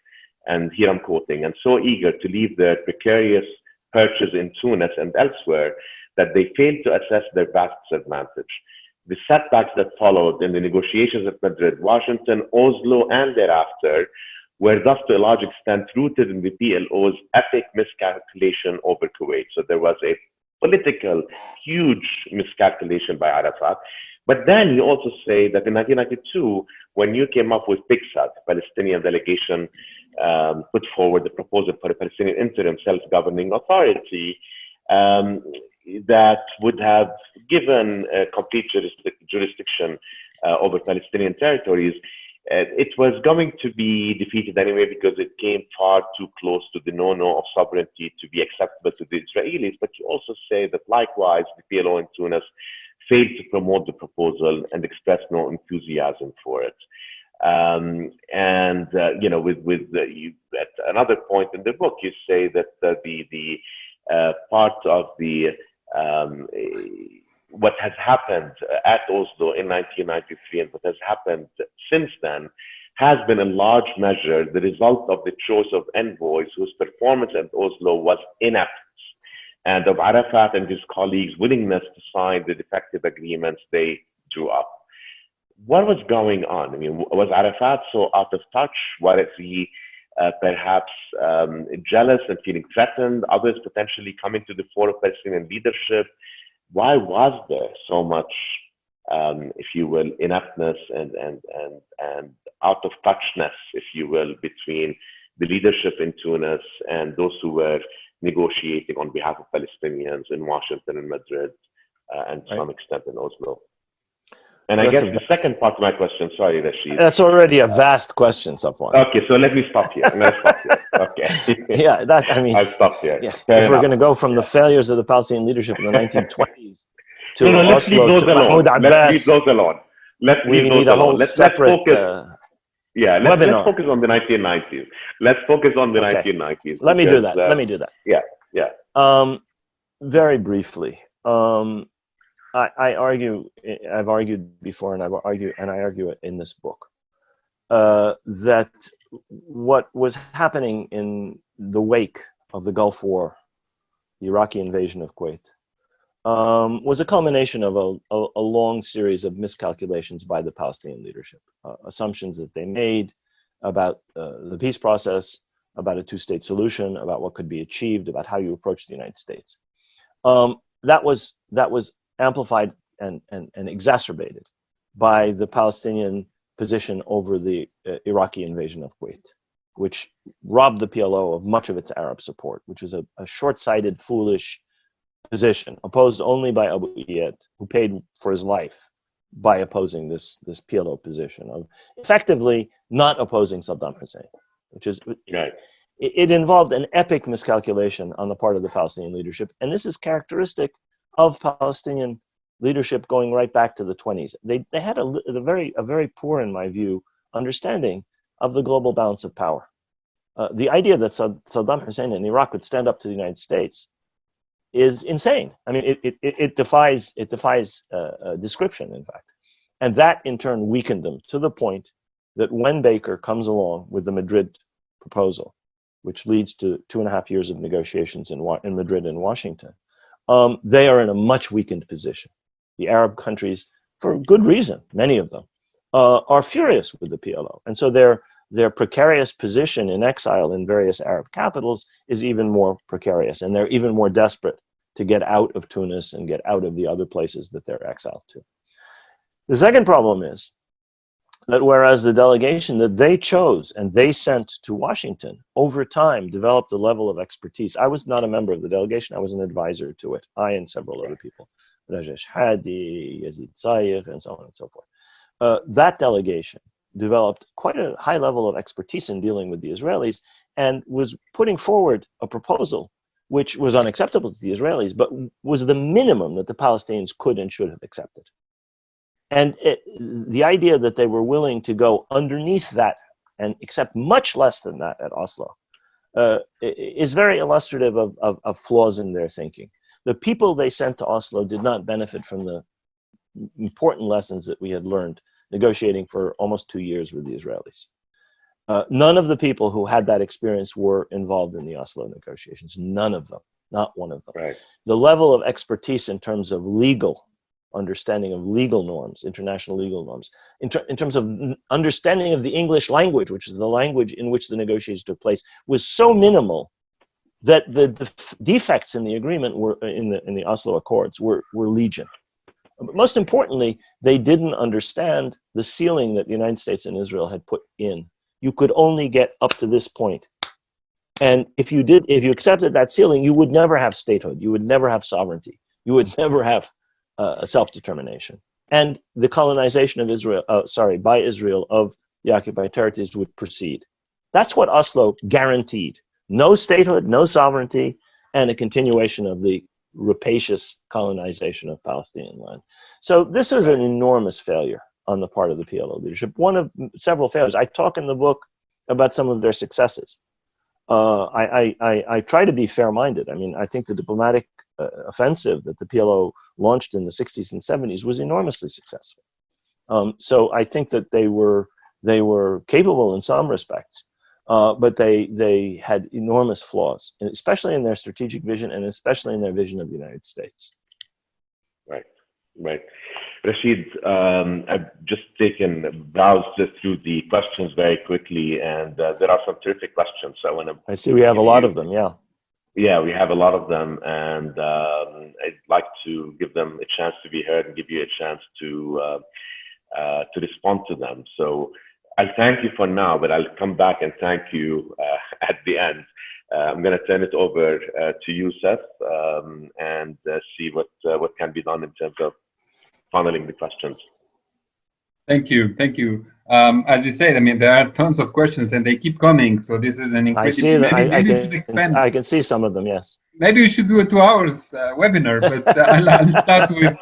B: and here I'm quoting, and so eager to leave their precarious perches in Tunis and elsewhere that they failed to assess their vast disadvantage. The setbacks that followed in the negotiations at Madrid, Washington, Oslo, and thereafter were thus to a large extent rooted in the PLO's epic miscalculation over Kuwait. So there was a political, huge miscalculation by Arafat. But then you also say that in 1992, when you came up with PICSA, the Palestinian delegation put forward the proposal for a Palestinian interim self-governing authority that would have given complete jurisdiction over Palestinian territories. It was going to be defeated anyway because it came far too close to the no-no of sovereignty to be acceptable to the Israelis. But you also say that likewise, the PLO in Tunis failed to promote the proposal and expressed no enthusiasm for it. You, at another point in the book, you say that the part of the what has happened at Oslo in 1993 and what has happened since then has been in large measure the result of the choice of envoys whose performance at Oslo was inept, and of Arafat and his colleagues' willingness to sign the defective agreements they drew up. What was going on? I mean, was Arafat so out of touch? Was he perhaps jealous and feeling threatened? Others potentially coming to the fore of Palestinian leadership? Why was there so much, if you will, ineptness and out of touchness, if you will, between the leadership in Tunis and those who were negotiating on behalf of Palestinians in Washington and Madrid, and to some extent in Oslo? And I guess the second part of my question, sorry, Rashid.
C: That's already a vast question, Safwan.
B: Okay, so let me stop here. Okay.
C: Yeah, I mean,
B: I'll stop here.
C: yeah, if we're going to go from the failures of the Palestinian leadership in the 1920s to
B: no, let's
C: Oslo
B: leave those
C: to
B: alone.
C: Mahmoud Abbas,
B: Let's
C: we
B: leave
C: need
B: those
C: a whole
B: alone. Let's
C: separate
B: focus. Let's
C: webinar.
B: focus on the 1990s. Let's focus on the 1990s.
C: Let me do that.
B: Yeah.
C: Very briefly. I argue, I've argued before, and I argue it in this book, that what was happening in the wake of the Gulf War, the Iraqi invasion of Kuwait, was a culmination of a long series of miscalculations by the Palestinian leadership, assumptions that they made about the peace process, about a two-state solution, about what could be achieved, about how you approach the United States. That was amplified and exacerbated by the Palestinian position over the Iraqi invasion of Kuwait, which robbed the PLO of much of its Arab support, which was a short-sighted, foolish position, opposed only by Abu Iyad, who paid for his life by opposing this PLO position of effectively not opposing Saddam Hussein, which is
B: right.
C: It involved an epic miscalculation on the part of the Palestinian leadership, and this is characteristic of Palestinian leadership going right back to the 20s. They had a very poor, in my view, understanding of the global balance of power. The idea that Saddam Hussein in Iraq would stand up to the United States is insane. I mean, it defies description, in fact, and that in turn weakened them to the point that when Baker comes along with the Madrid proposal, which leads to 2.5 years of negotiations in Madrid and Washington, they are in a much weakened position. The Arab countries, for good reason, many of them, are furious with the PLO, and so their precarious position in exile in various Arab capitals is even more precarious, and they're even more desperate to get out of Tunis and get out of the other places that they're exiled to. The second problem is that whereas the delegation that they chose and they sent to Washington over time developed a level of expertise. I was not a member of the delegation, I was an advisor to it, I and several other people, Rashid Khalidi, Yazid Zayef, and so on and so forth. That delegation developed quite a high level of expertise in dealing with the Israelis and was putting forward a proposal which was unacceptable to the Israelis, but was the minimum that the Palestinians could and should have accepted. And the idea that they were willing to go underneath that and accept much less than that at Oslo is very illustrative of flaws in their thinking. The people they sent to Oslo did not benefit from the important lessons that we had learned negotiating for almost 2 years with the Israelis. None of the people who had that experience were involved in the Oslo negotiations. None of them, not one of them.
B: Right.
C: The level of expertise in terms of legal understanding of legal norms, international legal norms, in terms of understanding of the English language, which is the language in which the negotiations took place, was so minimal that the defects in the agreement were in the Oslo Accords were legion. But most importantly, they didn't understand the ceiling that the United States and Israel had put in. You could only get up to this point. And if you accepted that ceiling, you would never have statehood. You would never have sovereignty. You would never have self-determination. And the colonization of Israel, by Israel of the occupied territories would proceed. That's what Oslo guaranteed. No statehood, no sovereignty, and a continuation of the rapacious colonization of Palestinian land. So this is an enormous failure on the part of the PLO leadership. One of several failures. I talk in the book about some of their successes. I try to be fair-minded. I mean, I think the diplomatic offensive that the PLO launched in the 60s and 70s was enormously successful. So I think that they were capable in some respects, but they had enormous flaws, especially in their strategic vision and especially in their vision of the United States.
B: Right. Rashid, I've just browsed through the questions very quickly, and there are some terrific questions. So
C: I see we have a lot of them, yeah.
B: Yeah, we have a lot of them, and I'd like to give them a chance to be heard and give you a chance to respond to them. So I'll thank you for now, but I'll come back and thank you at the end. I'm going to turn it over to you, Seth, and see what can be done in terms of funneling the questions.
D: Thank you. Thank you. As you said, I mean, there are tons of questions and they keep coming. So this is an
C: I see
D: incredible,
C: that.
D: maybe we should expand.
C: I can see some of them. Yes.
D: Maybe we should do a 2 hours webinar, but I'll start with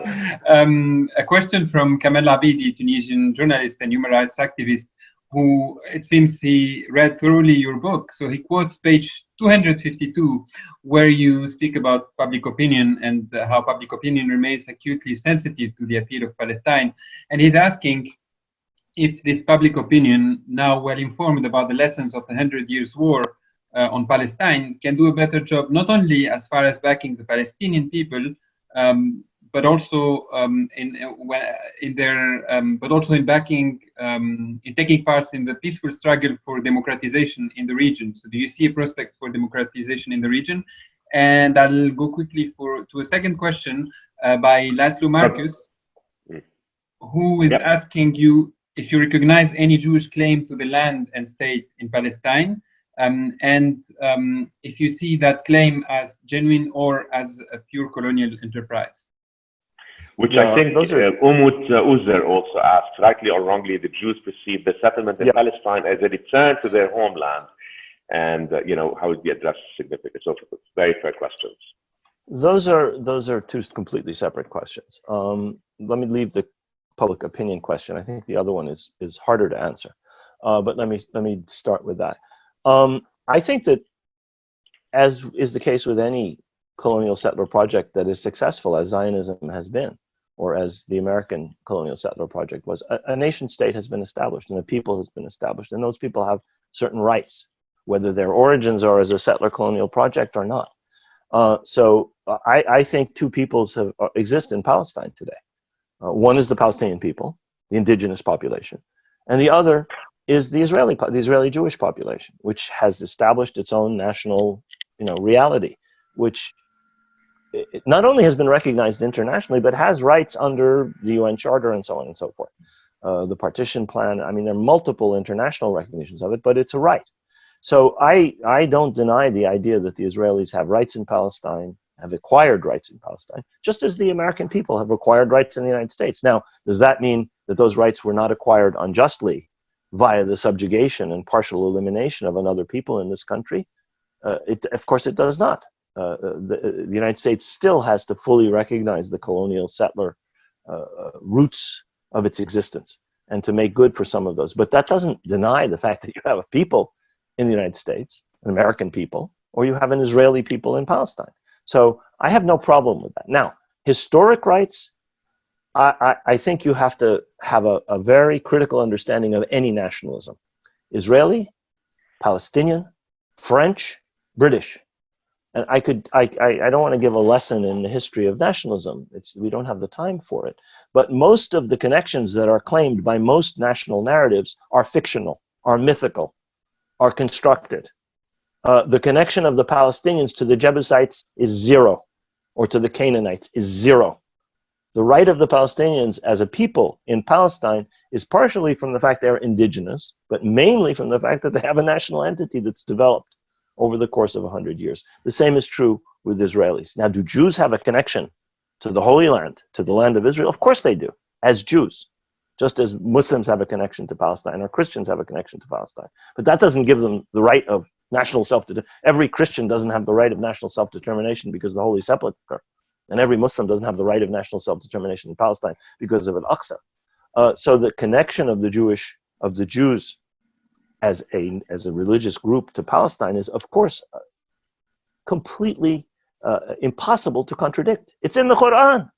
D: a question from Kamel Abidi, Tunisian journalist and human rights activist, who it seems he read thoroughly your book. So he quotes page 252, where you speak about public opinion and how public opinion remains acutely sensitive to the appeal of Palestine. And he's asking if this public opinion, now well informed about the lessons of the 100 Years' War on Palestine, can do a better job, not only as far as backing the Palestinian people, but also but also in backing, in taking part in the peaceful struggle for democratization in the region. So, do you see a prospect for democratization in the region? And I'll go quickly to a second question by Laszlo Marcus, who is asking you if you recognize any Jewish claim to the land and state in Palestine, and if you see that claim as genuine or as a pure colonial enterprise.
B: Which I think Umut Uzer also asked, rightly or wrongly, the Jews perceive the settlement in Palestine as a return to their homeland, and how would be addressed significantly. So very fair questions.
C: Those are two completely separate questions. Let me leave the public opinion question. I think the other one is harder to answer, but let me start with that. I think that, as is the case with any colonial settler project that is successful, as Zionism has been, or as the American colonial settler project was, a nation state has been established and a people has been established, and those people have certain rights, whether their origins are as a settler colonial project or not. So I think two peoples exist in Palestine today. One is the Palestinian people, the indigenous population, and the other is the Israeli Jewish population, which has established its own national, reality, which it not only has been recognized internationally, but has rights under the UN Charter and so on and so forth. The Partition Plan, I mean, there are multiple international recognitions of it, but it's a right. So I don't deny the idea that the Israelis have rights in Palestine, have acquired rights in Palestine, just as the American people have acquired rights in the United States. Now, does that mean that those rights were not acquired unjustly via the subjugation and partial elimination of another people in this country? Of course, it does not. The United States still has to fully recognize the colonial settler roots of its existence and to make good for some of those. But that doesn't deny the fact that you have a people in the United States, an American people, or you have an Israeli people in Palestine. So I have no problem with that. Now, historic rights, I think you have to have a very critical understanding of any nationalism. Israeli, Palestinian, French, British. And I don't want to give a lesson in the history of nationalism. We don't have the time for it. But most of the connections that are claimed by most national narratives are fictional, are mythical, are constructed. The connection of the Palestinians to the Jebusites is zero, or to the Canaanites is zero. The right of the Palestinians as a people in Palestine is partially from the fact they're indigenous, but mainly from the fact that they have a national entity that's developed over the course of 100 years. The same is true with Israelis. Now, do Jews have a connection to the Holy Land, to the land of Israel? Of course they do, as Jews, just as Muslims have a connection to Palestine or Christians have a connection to Palestine. But that doesn't give them the right of national self-determination. Every Christian doesn't have the right of national self-determination because of the Holy Sepulchre. And every Muslim doesn't have the right of national self-determination in Palestine because of Al-Aqsa. So the connection of the Jews as a religious group to Palestine is, of course, completely impossible to contradict. It's in the Quran.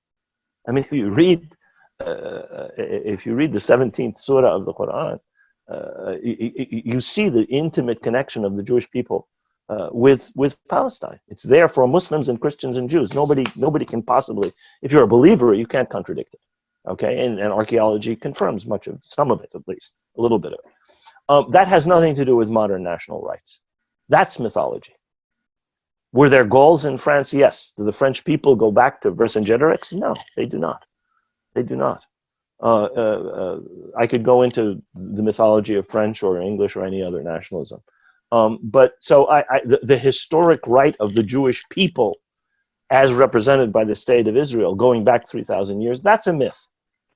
C: I mean, if you read the 17th surah of the Quran, you see the intimate connection of the Jewish people with Palestine. It's there for Muslims and Christians and Jews. Nobody can possibly, if you're a believer, you can't contradict it. Okay, and archaeology confirms some of it, at least a little bit of it. That has nothing to do with modern national rights. That's mythology. Were there Gauls in France? Yes. Do the French people go back to Vercingetorix? No, they do not. They do not. I could go into the mythology of French or English or any other nationalism. But so the historic right of the Jewish people as represented by the state of Israel going back 3,000 years, that's a myth.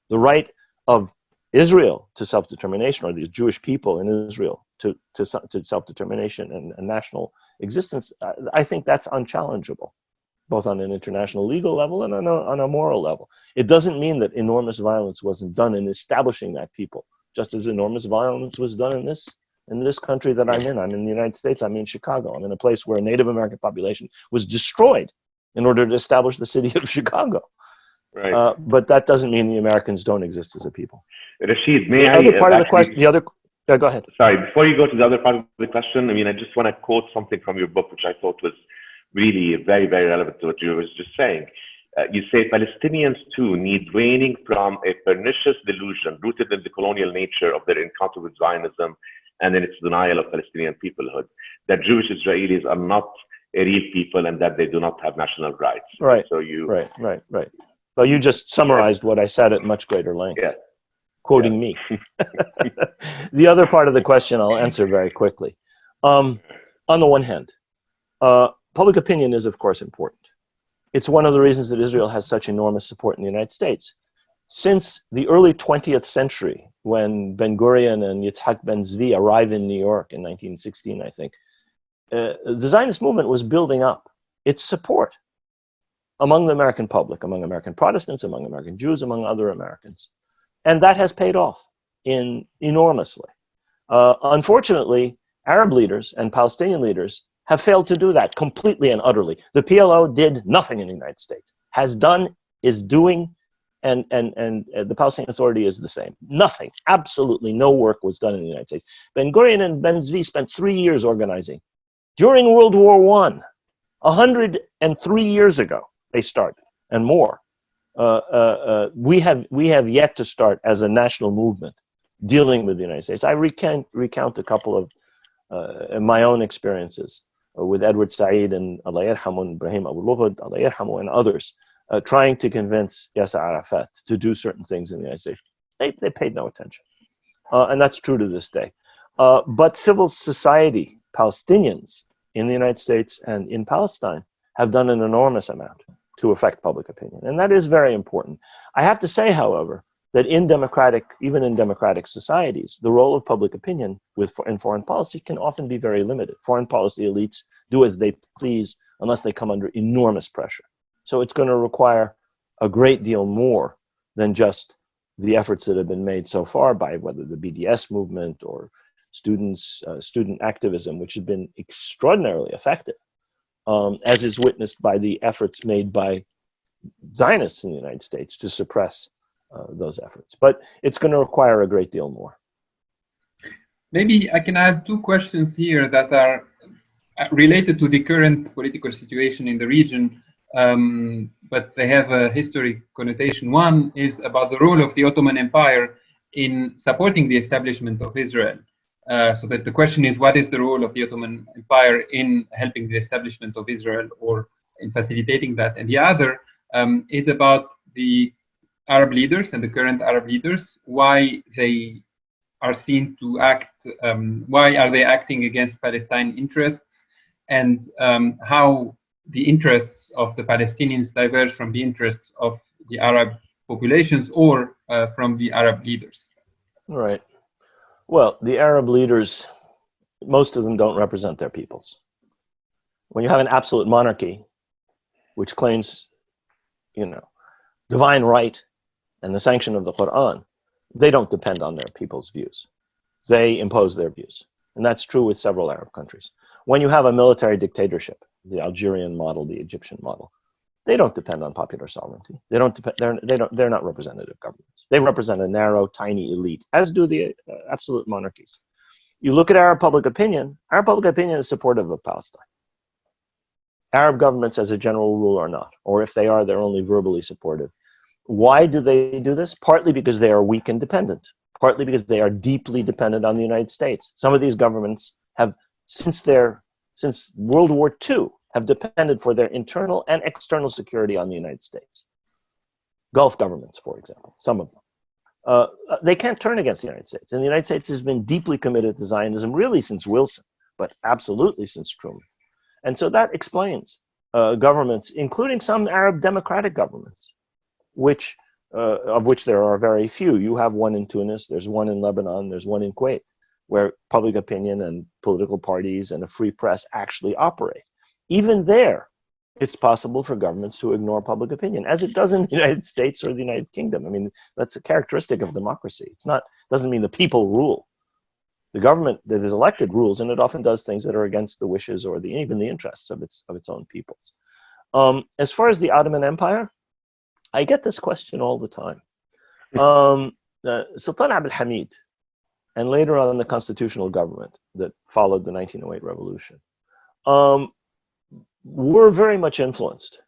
C: The right of Israel to self-determination, or the Jewish people in Israel to self-determination and national existence, I think that's unchallengeable, both on an international legal level and on a moral level. It doesn't mean that enormous violence wasn't done in establishing that people, just as enormous violence was done in this country that I'm in. I'm in the United States. I'm in Chicago. I'm in a place where a Native American population was destroyed in order to establish the city of Chicago.
B: Right.
C: But that doesn't mean the Americans don't exist as a people.
B: Rashid, may
C: The
B: I
C: other part of the
B: actually-
C: question, yeah, go ahead.
B: Sorry, before you go to the other part of the question, I mean, I just want to quote something from your book, which I thought was really very, very relevant to what you were just saying. You say Palestinians too need waning from a pernicious delusion rooted in the colonial nature of their encounter with Zionism and in its denial of Palestinian peoplehood, that Jewish Israelis are not a real people and that they do not have national rights.
C: Right.
B: So you.
C: Right. Well, you just summarized what I said at much greater length.
B: Yeah.
C: Quoting me. The other part of the question I'll answer very quickly. On the one hand, public opinion is, of course, important. It's one of the reasons that Israel has such enormous support in the United States. Since the early 20th century, when Ben Gurion and Yitzhak Ben Zvi arrived in New York in 1916, I think, the Zionist movement was building up its support among the American public, among American Protestants, among American Jews, among other Americans. And that has paid off enormously. Unfortunately, Arab leaders and Palestinian leaders have failed to do that completely and utterly. The PLO did nothing in the United States, has done, is doing, and the Palestinian Authority is the same. Nothing, absolutely no work was done in the United States. Ben Gurion and Ben Zvi spent 3 years organizing. During World War I, 103 years ago, they started, and more. We have yet to start as a national movement dealing with the United States. I recount a couple of my own experiences with Edward Said and Allah Yarhamu and Ibrahim Abu Lughod, Allah Yarhamu, and others, trying to convince Yasser Arafat to do certain things in the United States. They paid no attention. And that's true to this day. But civil society, Palestinians in the United States and in Palestine, have done an enormous amount to affect public opinion. And that is very important. I have to say, however, that even in democratic societies, the role of public opinion in foreign policy can often be very limited. Foreign policy elites do as they please unless they come under enormous pressure. So it's going to require a great deal more than just the efforts that have been made so far by whether the BDS movement or student activism, which has been extraordinarily effective, as is witnessed by the efforts made by Zionists in the United States to suppress those efforts. But it's going to require a great deal more.
D: Maybe I can add two questions here that are related to the current political situation in the region, but they have a historic connotation. One is about the role of the Ottoman Empire in supporting the establishment of Israel. So that the question is, what is the role of the Ottoman Empire in helping the establishment of Israel or in facilitating that? And the other is about the Arab leaders and the current Arab leaders, why they are seen to act, why are they acting against Palestine interests, and how the interests of the Palestinians diverge from the interests of the Arab populations or from the Arab leaders.
C: Right. Well, the Arab leaders, most of them don't represent their peoples. When you have an absolute monarchy, which claims, divine right and the sanction of the Quran, they don't depend on their people's views. They impose their views. And that's true with several Arab countries. When you have a military dictatorship, the Algerian model, the Egyptian model, they don't depend on popular sovereignty. They're not representative governments. They represent a narrow, tiny elite, as do the absolute monarchies. You look at Arab public opinion is supportive of Palestine. Arab governments as a general rule are not, or if they are, they're only verbally supportive. Why do they do this? Partly because they are weak and dependent, partly because they are deeply dependent on the United States. Some of these governments have, since World War II, have depended for their internal and external security on the United States. Gulf governments, for example, some of them. They can't turn against the United States. And the United States has been deeply committed to Zionism, really since Wilson, but absolutely since Truman. And so that explains governments, including some Arab democratic governments, which of which there are very few. You have one in Tunis, there's one in Lebanon, there's one in Kuwait, where public opinion and political parties and a free press actually operate. Even there, it's possible for governments to ignore public opinion, as it does in the United States or the United Kingdom. I mean, that's a characteristic of democracy. It's not, doesn't mean the people rule. The government that is elected rules, and it often does things that are against the wishes or even the interests of its own peoples. As far as the Ottoman Empire, I get this question all the time. Sultan Abdul Hamid, and later on the constitutional government that followed the 1908 revolution, were very much influenced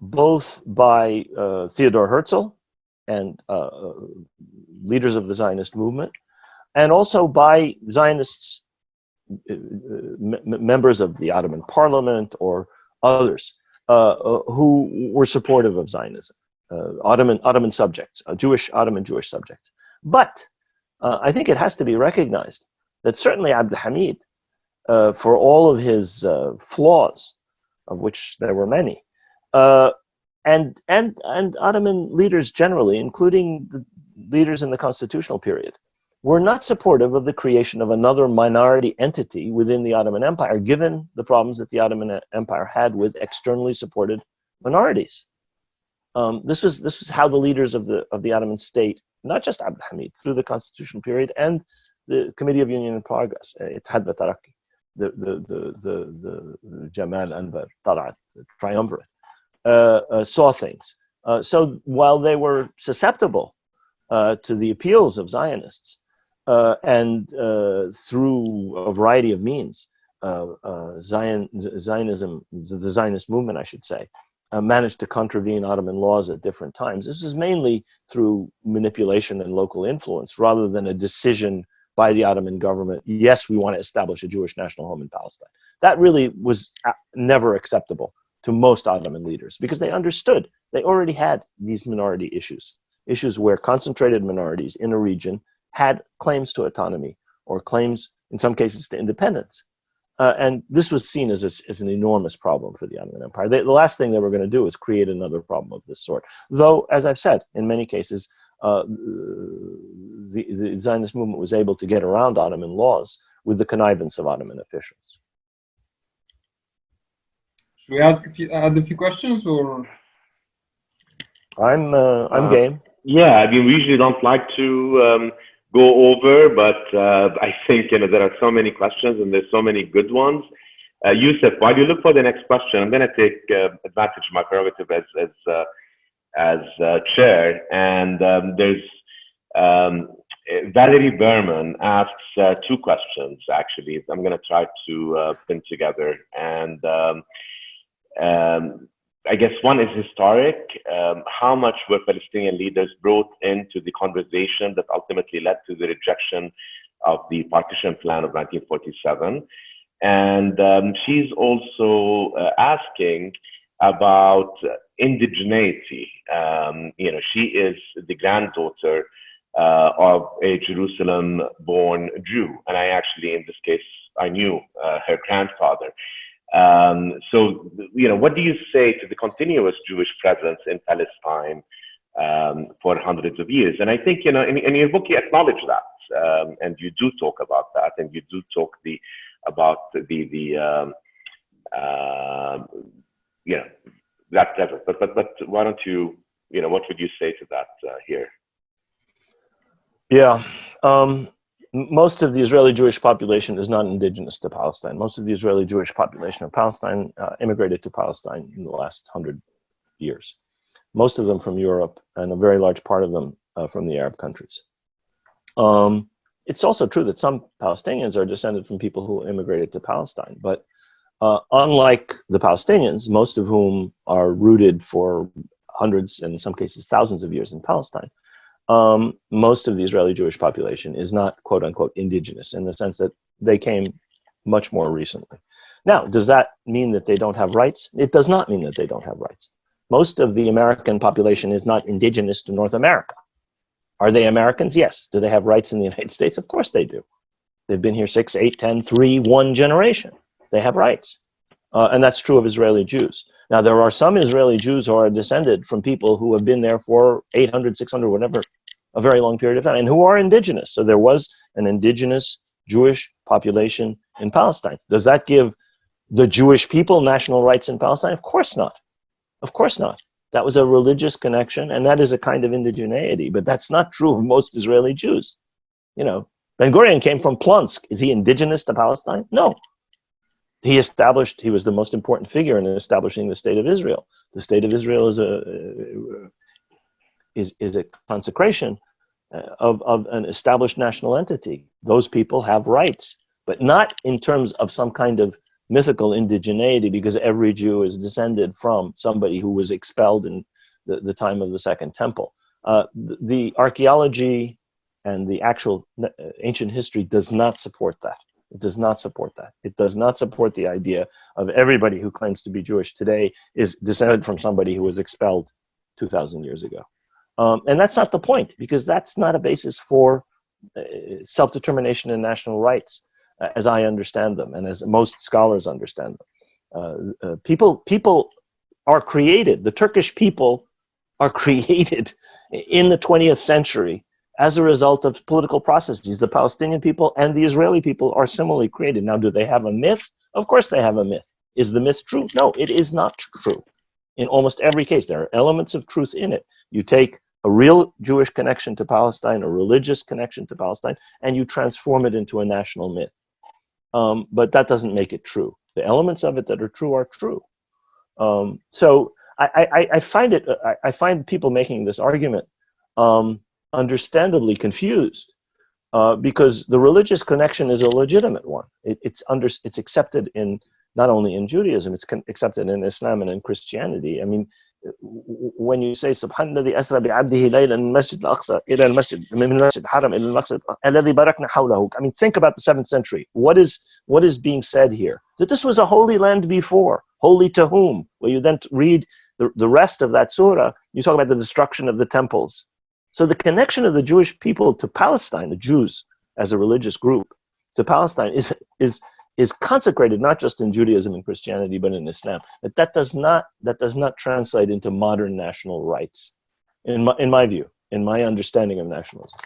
C: both by Theodor Herzl and leaders of the Zionist movement, and also by Zionists, members of the Ottoman parliament or others who were supportive of Zionism, Ottoman subjects, Ottoman Jewish subjects. But I think it has to be recognized that certainly Abdul Hamid, for all of his flaws, of which there were many, and Ottoman leaders generally, including the leaders in the constitutional period, were not supportive of the creation of another minority entity within the Ottoman Empire, given the problems that the Ottoman Empire had with externally supported minorities. This was how the leaders of the Ottoman state, not just Abdul Hamid, through the constitutional period and the Committee of Union and Progress, Ittihad wa Taraqi, the Jamal Anwar Talat triumvirate, saw things. So while they were susceptible to the appeals of Zionists, and through a variety of means, Zionism, the Zionist movement, I should say, managed to contravene Ottoman laws at different times. This is mainly through manipulation and local influence, rather than a decision by the Ottoman government, yes, we want to establish a Jewish national home in Palestine. That really was never acceptable to most Ottoman leaders, because they understood they already had these minority issues where concentrated minorities in a region had claims to autonomy or claims, in some cases, to independence. And this was seen as an enormous problem for the Ottoman Empire. The last thing they were going to do is create another problem of this sort. Though, as I've said, in many cases, the Zionist movement was able to get around Ottoman laws with the connivance of Ottoman officials.
D: Should we add a few questions, or?
C: I'm game.
B: Yeah, I mean, we usually don't like to go over, but I think there are so many questions and there's so many good ones. Yusuf, while you look for the next question, I'm going to take advantage of my prerogative as chair, and there's Valerie Berman asks two questions, actually. I'm going to try to pin together, and I guess one is historic. How much were Palestinian leaders brought into the conversation that ultimately led to the rejection of the partition plan of 1947? And she's also asking about indigeneity. She is the granddaughter of a Jerusalem-born Jew, and I actually, in this case, I knew her grandfather. So, what do you say to the continuous Jewish presence in Palestine for hundreds of years? And I think, in your book, you acknowledge that, and you do talk about that, and you do talk about that presence. But why don't you, what would you say to that here?
C: Yeah. Most of the Israeli Jewish population is not indigenous to Palestine. Most of the Israeli Jewish population of Palestine immigrated to Palestine in the last 100 years. Most of them from Europe, and a very large part of them from the Arab countries. It's also true that some Palestinians are descended from people who immigrated to Palestine, but unlike the Palestinians, most of whom are rooted for hundreds, and in some cases thousands of years in Palestine, most of the Israeli Jewish population is not, quote unquote, indigenous, in the sense that they came much more recently. Now, does that mean that they don't have rights? It does not mean that they don't have rights. Most of the American population is not indigenous to North America. Are they Americans? Yes. Do they have rights in the United States? Of course they do. They've been here 6, 8, 10, 3, 1 generation. They have rights. And that's true of Israeli Jews. Now, there are some Israeli Jews who are descended from people who have been there for 800, 600, whatever, a very long period of time, and who are indigenous. So there was an indigenous Jewish population in Palestine. Does that give the Jewish people national rights in Palestine? Of course not. Of course not. That was a religious connection, and that is a kind of indigeneity, but that's not true of most Israeli Jews. You know, Ben Gurion came from Plonsk. Is he indigenous to Palestine? No. He was the most important figure in establishing the State of Israel. The State of Israel is a consecration of an established national entity. Those people have rights, but not in terms of some kind of mythical indigeneity, because every Jew is descended from somebody who was expelled in the time of the Second Temple. The archaeology and the actual ancient history does not support that. It does not support that. It does not support the idea of everybody who claims to be Jewish today is descended from somebody who was expelled 2,000 years ago. And that's not the point, because that's not a basis for self-determination and national rights, as I understand them, and as most scholars understand them. People are created, the Turkish people are created in the 20th century as a result of political processes. The Palestinian people and the Israeli people are similarly created. Now, do they have a myth? Of course they have a myth. Is the myth true? No, it is not true. In almost every case, there are elements of truth in it. You take a real Jewish connection to Palestine, a religious connection to Palestine, and you transform it into a national myth. But that doesn't make it true. The elements of it that are true are true. So I find people making this argument understandably confused, because the religious connection is a legitimate one. It's accepted in not only in Judaism, it's accepted in Islam and in Christianity. I mean, when you say Subhanallah asra bi'abdihi laylan min masjid al-aqsa ila al-masjid min masjid haram ila al-maqsad alladhi barakna hawlahu. I mean, think about the 7th century. What is being said here? That this was a holy land before. Holy to whom? Well, you then read the rest of that surah, you talk about the destruction of the temples. So the connection of the Jewish people to Palestine, the Jews as a religious group to Palestine, is consecrated not just in Judaism and Christianity, but in Islam. But that does not translate into modern national rights, in my view, in my understanding of nationalism.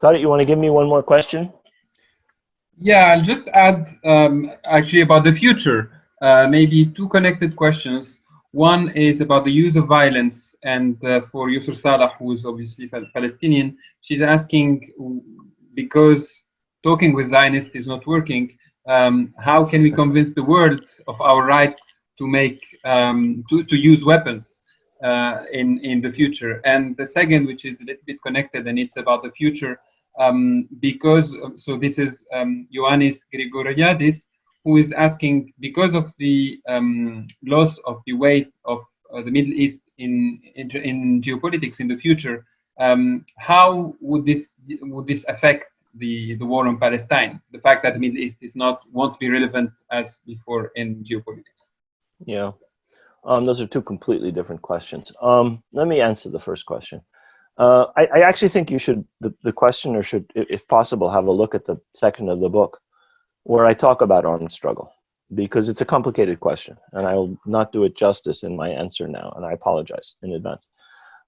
C: Tariq, you want to give me one more question?
D: Yeah, I'll just add actually about the future, maybe two connected questions. One is about the use of violence, and for Yusr Salah, who is obviously Palestinian, she's asking, because talking with Zionists is not working, how can we convince the world of our rights to make to use weapons in the future? And the second, which is a little bit connected, and it's about the future, because so this is Ioannis Grigoriadis, who is asking, because of the loss of the weight of the Middle East in geopolitics in the future, how would this affect the war on Palestine? The fact that the Middle East won't be relevant as before in geopolitics.
C: Yeah, those are two completely different questions. Let me answer the first question. I actually think you should, the questioner should, if possible, have a look at the section of the book where I talk about armed struggle, because it's a complicated question, and I will not do it justice in my answer now, and I apologize in advance.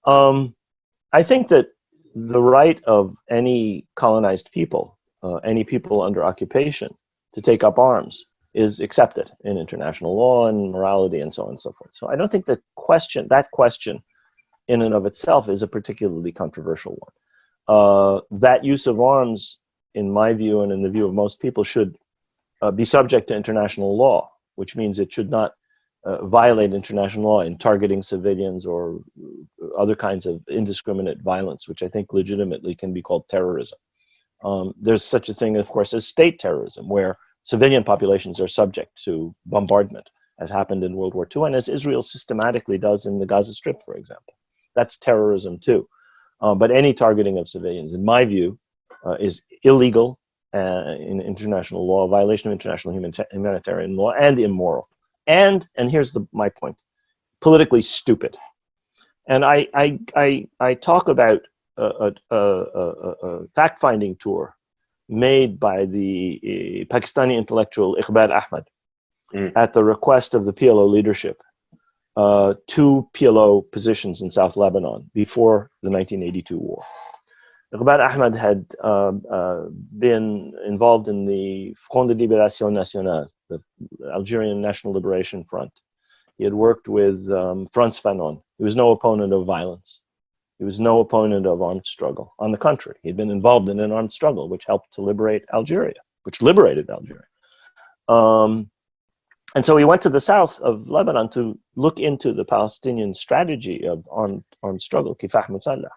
C: I think that the right of any colonized people, any people under occupation, to take up arms is accepted in international law and morality and so on and so forth. So I don't think that question in and of itself is a particularly controversial one. That use of arms, in my view and in the view of most people, should be subject to international law, which means it should not violate international law in targeting civilians or other kinds of indiscriminate violence, which I think legitimately can be called terrorism. There's such a thing, of course, as state terrorism, where civilian populations are subject to bombardment, as happened in World War II, and as Israel systematically does in the Gaza Strip, for example. That's terrorism too. But any targeting of civilians, in my view, is illegal in international law, a violation of international humanitarian law, and immoral. And here's my point: politically stupid. And I talk about a fact-finding tour made by the Pakistani intellectual Iqbal Ahmed, at the request of the PLO leadership, 2 PLO positions in South Lebanon before the 1982 war. Iqbal Ahmed had been involved in the Front de Libération Nationale, the Algerian National Liberation Front. He had worked with Frantz Fanon. He was no opponent of violence. He was no opponent of armed struggle. On the contrary, he'd been involved in an armed struggle which helped to liberate Algeria, which liberated Algeria. And so he went to the south of Lebanon to look into the Palestinian strategy of armed struggle, Kifah Musallah.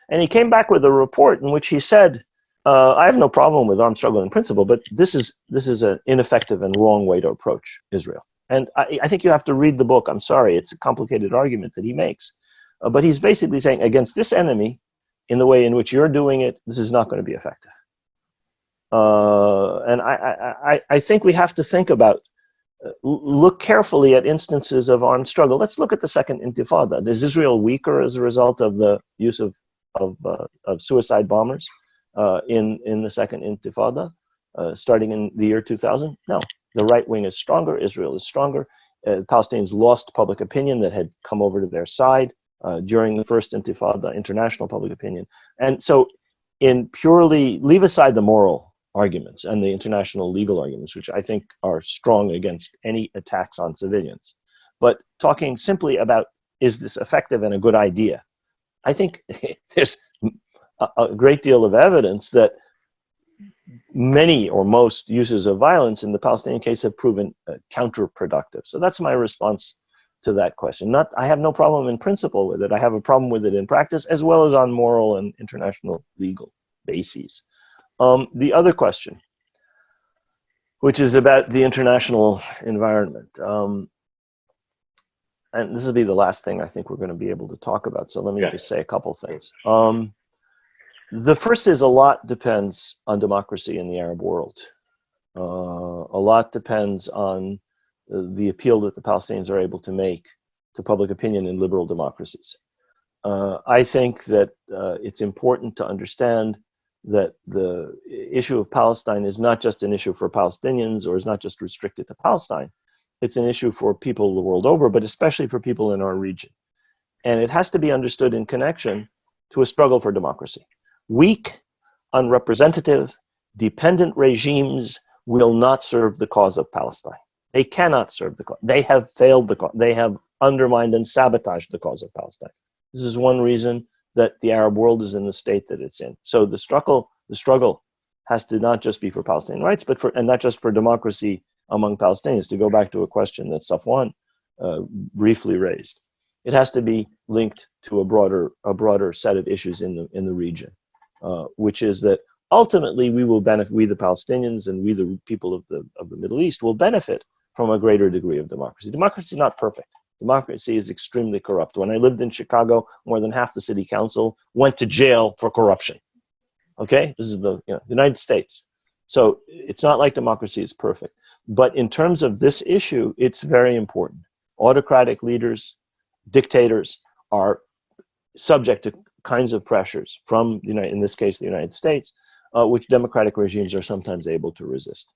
C: And he came back with a report in which he said, I have no problem with armed struggle in principle, but this is an ineffective and wrong way to approach Israel. And I think you have to read the book. I'm sorry, it's a complicated argument that he makes. But he's basically saying, against this enemy, in the way in which you're doing it, this is not going to be effective. And I think we have to think about, look carefully at instances of armed struggle. Let's look at the Second Intifada. Is Israel weaker as a result of the use of suicide bombers in the Second Intifada, starting in the year 2000? No, the right wing is stronger, Israel is stronger. Palestinians lost public opinion that had come over to their side during the First Intifada, international public opinion. And so in purely, leave aside the moral arguments and the international legal arguments, which I think are strong against any attacks on civilians, but talking simply about, is this effective and a good idea? I think there's a great deal of evidence that many or most uses of violence in the Palestinian case have proven counterproductive. So that's my response to that question. I have no problem in principle with it. I have a problem with it in practice, as well as on moral and international legal bases. The other question, which is about the international environment. And this will be the last thing I think we're going to be able to talk about. So let me just say a couple things. The first is, a lot depends on democracy in the Arab world. A lot depends on the appeal that the Palestinians are able to make to public opinion in liberal democracies. I think that it's important to understand that the issue of Palestine is not just an issue for Palestinians, or is not just restricted to Palestine. It's an issue for people the world over, but especially for people in our region. And it has to be understood in connection to a struggle for democracy. Weak, unrepresentative, dependent regimes will not serve the cause of Palestine. They cannot serve the cause. They have failed the cause. They have undermined and sabotaged the cause of Palestine. This is one reason that the Arab world is in the state that it's in. So the struggle has to not just be for Palestinian rights, but and not just for democracy among Palestinians. To go back to a question that Safwan briefly raised, it has to be linked to a broader set of issues in the region, which is that ultimately we will benefit. We, the Palestinians, and we, the people of the Middle East, will benefit from a greater degree of democracy. Democracy is not perfect. Democracy is extremely corrupt. When I lived in Chicago, more than half the city council went to jail for corruption. Okay, this is the United States. So it's not like democracy is perfect. But in terms of this issue, it's very important. Autocratic leaders, dictators, are subject to kinds of pressures from, in this case, the United States, which democratic regimes are sometimes able to resist.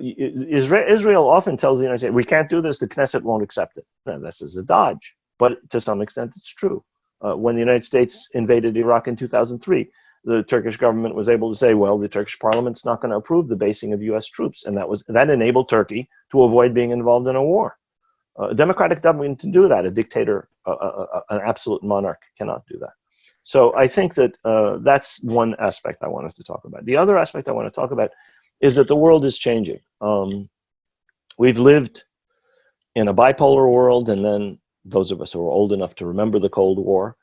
C: Israel often tells the United States, we can't do this, the Knesset won't accept it. Now, that's as a dodge, but to some extent it's true. When the United States invaded Iraq in 2003, the Turkish government was able to say, well, the Turkish parliament's not going to approve the basing of US troops, and that enabled Turkey to avoid being involved in a war. A democratic government can do that. A dictator, an absolute monarch cannot do that. So I think that that's one aspect I wanted to talk about. The other aspect I want to talk about is that the world is changing. We've lived in a bipolar world, and then those of us who are old enough to remember the Cold War,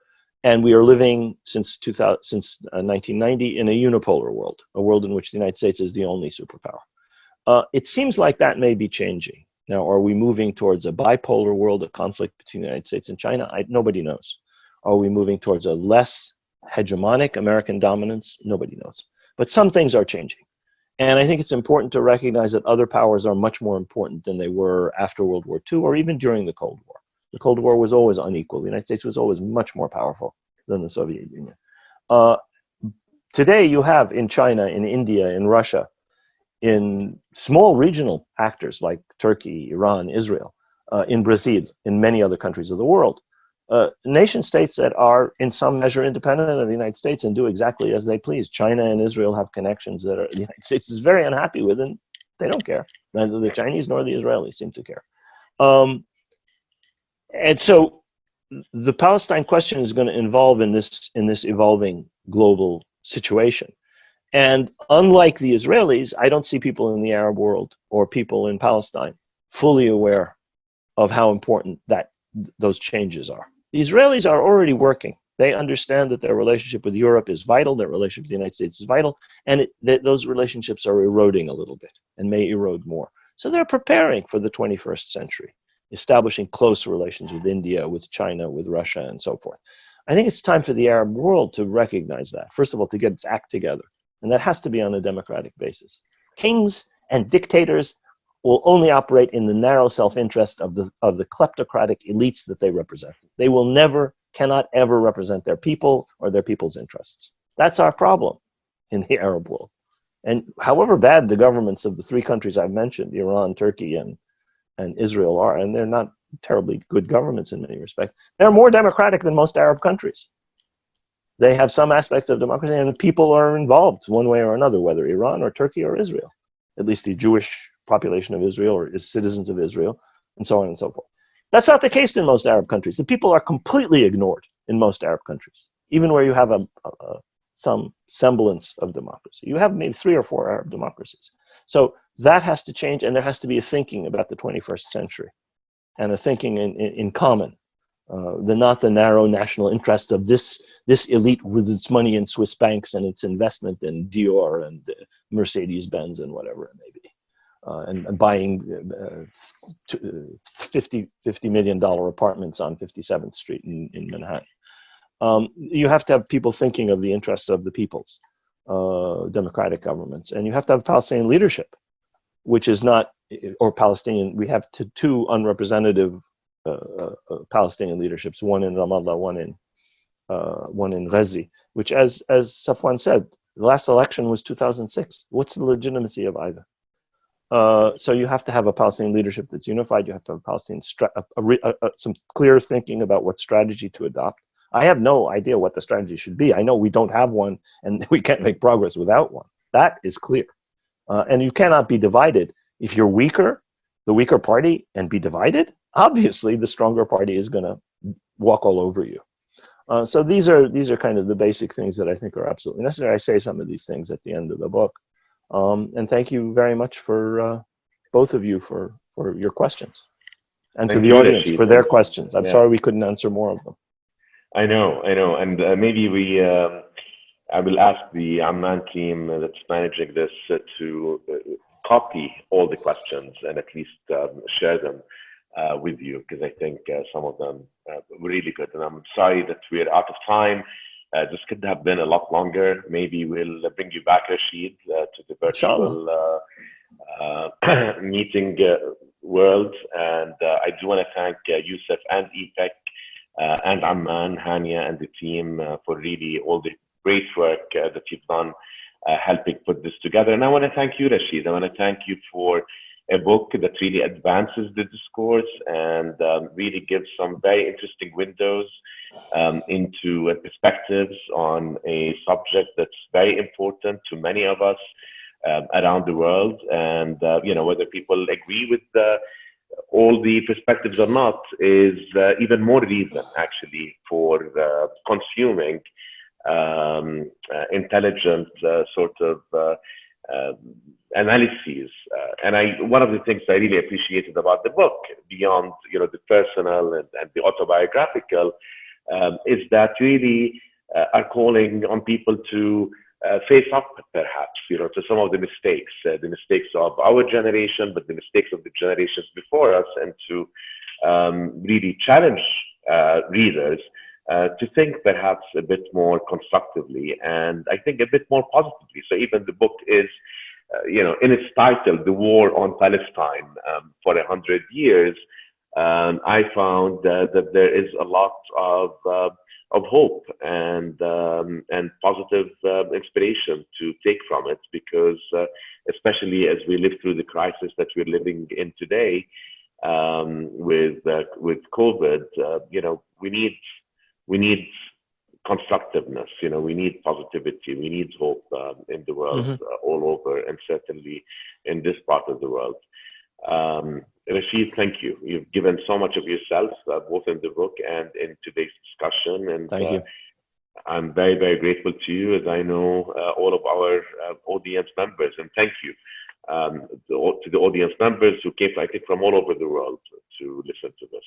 C: and we are living since 1990 in a unipolar world, a world in which the United States is the only superpower. It seems like that may be changing. Now, are we moving towards a bipolar world, a conflict between the United States and China? Nobody knows. Are we moving towards a less hegemonic American dominance? Nobody knows. But some things are changing. And I think it's important to recognize that other powers are much more important than they were after World War II, or even during the Cold War. The Cold War was always unequal. The United States was always much more powerful than the Soviet Union. Today you have in China, in India, in Russia, in small regional actors like Turkey, Iran, Israel, in Brazil, in many other countries of the world. Nation states that are in some measure independent of the United States and do exactly as they please. China and Israel have connections that the United States is very unhappy with, and they don't care. Neither the Chinese nor the Israelis seem to care. And so the Palestine question is going to involve in this evolving global situation. And unlike the Israelis, I don't see people in the Arab world or people in Palestine fully aware of how important those changes are. The Israelis are already working. They understand that their relationship with Europe is vital, their relationship with the United States is vital, and those relationships are eroding a little bit and may erode more. So they're preparing for the 21st century, establishing close relations with India, with China, with Russia, and so forth. I think it's time for the Arab world to recognize that, first of all, to get its act together. And that has to be on a democratic basis. Kings and dictators will only operate in the narrow self-interest of the kleptocratic elites that they represent. They will never, cannot ever represent their people or their people's interests. That's our problem in the Arab world. And however bad the governments of the three countries I've mentioned, Iran, Turkey, and Israel are, and they're not terribly good governments in many respects, they're more democratic than most Arab countries. They have some aspects of democracy, and the people are involved one way or another, whether Iran or Turkey or Israel. At least the Jewish population of Israel or is citizens of Israel, and so on and so forth. That's not the case in most Arab countries. The people are completely ignored in most Arab countries, even where you have some semblance of democracy. You have maybe 3 or 4 Arab democracies. So that has to change, and there has to be a thinking about the 21st century, and a thinking in common. Not the narrow national interest of this elite with its money in Swiss banks and its investment in Dior and Mercedes-Benz and whatever it may be, and buying $50 million apartments on 57th Street in Manhattan. You have to have people thinking of the interests of the peoples, democratic governments, and you have to have Palestinian leadership, which is not, or Palestinian. We have two unrepresentative Palestinian leaderships, one in Ramallah, one in Ghazi, which, as Safwan said, the last election was 2006. What's the legitimacy of either? So you have to have a Palestinian leadership that's unified. You have to have Palestinian some clear thinking about what strategy to adopt. I have no idea what the strategy should be. I know we don't have one, and we can't make progress without one. That is clear. And you cannot be divided. If you're weaker, the weaker party, and be divided, obviously the stronger party is going to walk all over you. So these are kind of the basic things that I think are absolutely necessary. I say some of these things at the end of the book. And thank you very much for both of you for your questions, and to the audience for their questions. I'm sorry we couldn't answer more of them.
B: I know, and maybe I will ask the Amman team that's managing this to copy all the questions and at least share them with you, because I think some of them were really good. And I'm sorry that we're out of time. This could have been a lot longer. Maybe we'll bring you back, Rashid, to the virtual meeting world. And I do want to thank Youssef and Ipek and Amman, Hania, and the team for really all the great work that you've done helping put this together. And I want to thank you, Rashid. I want to thank you for a book that really advances the discourse and really gives some very interesting windows into perspectives on a subject that's very important to many of us around the world. And whether people agree with all the perspectives or not is even more reason actually for consuming intelligent sort of analyses. And one of the things I really appreciated about the book, beyond the personal and the autobiographical, is that really are calling on people to face up, perhaps, to some of the mistakes of our generation, but the mistakes of the generations before us, and to really challenge readers to think perhaps a bit more constructively, and I think a bit more positively. So even the book is, in its title, The War on Palestine, for 100 years, I found that there is a lot of hope and positive inspiration to take from it, because especially as we live through the crisis that we're living in today, with COVID, we need constructiveness. We need positivity. We need hope in the world, all over, and certainly in this part of the world. Rashid, thank you. You've given so much of yourself, both in the book and in today's discussion. And
C: thank you.
B: I'm very, very grateful to you, as I know all of our audience members. And thank you to the audience members who came, I think, from all over the world to listen to this.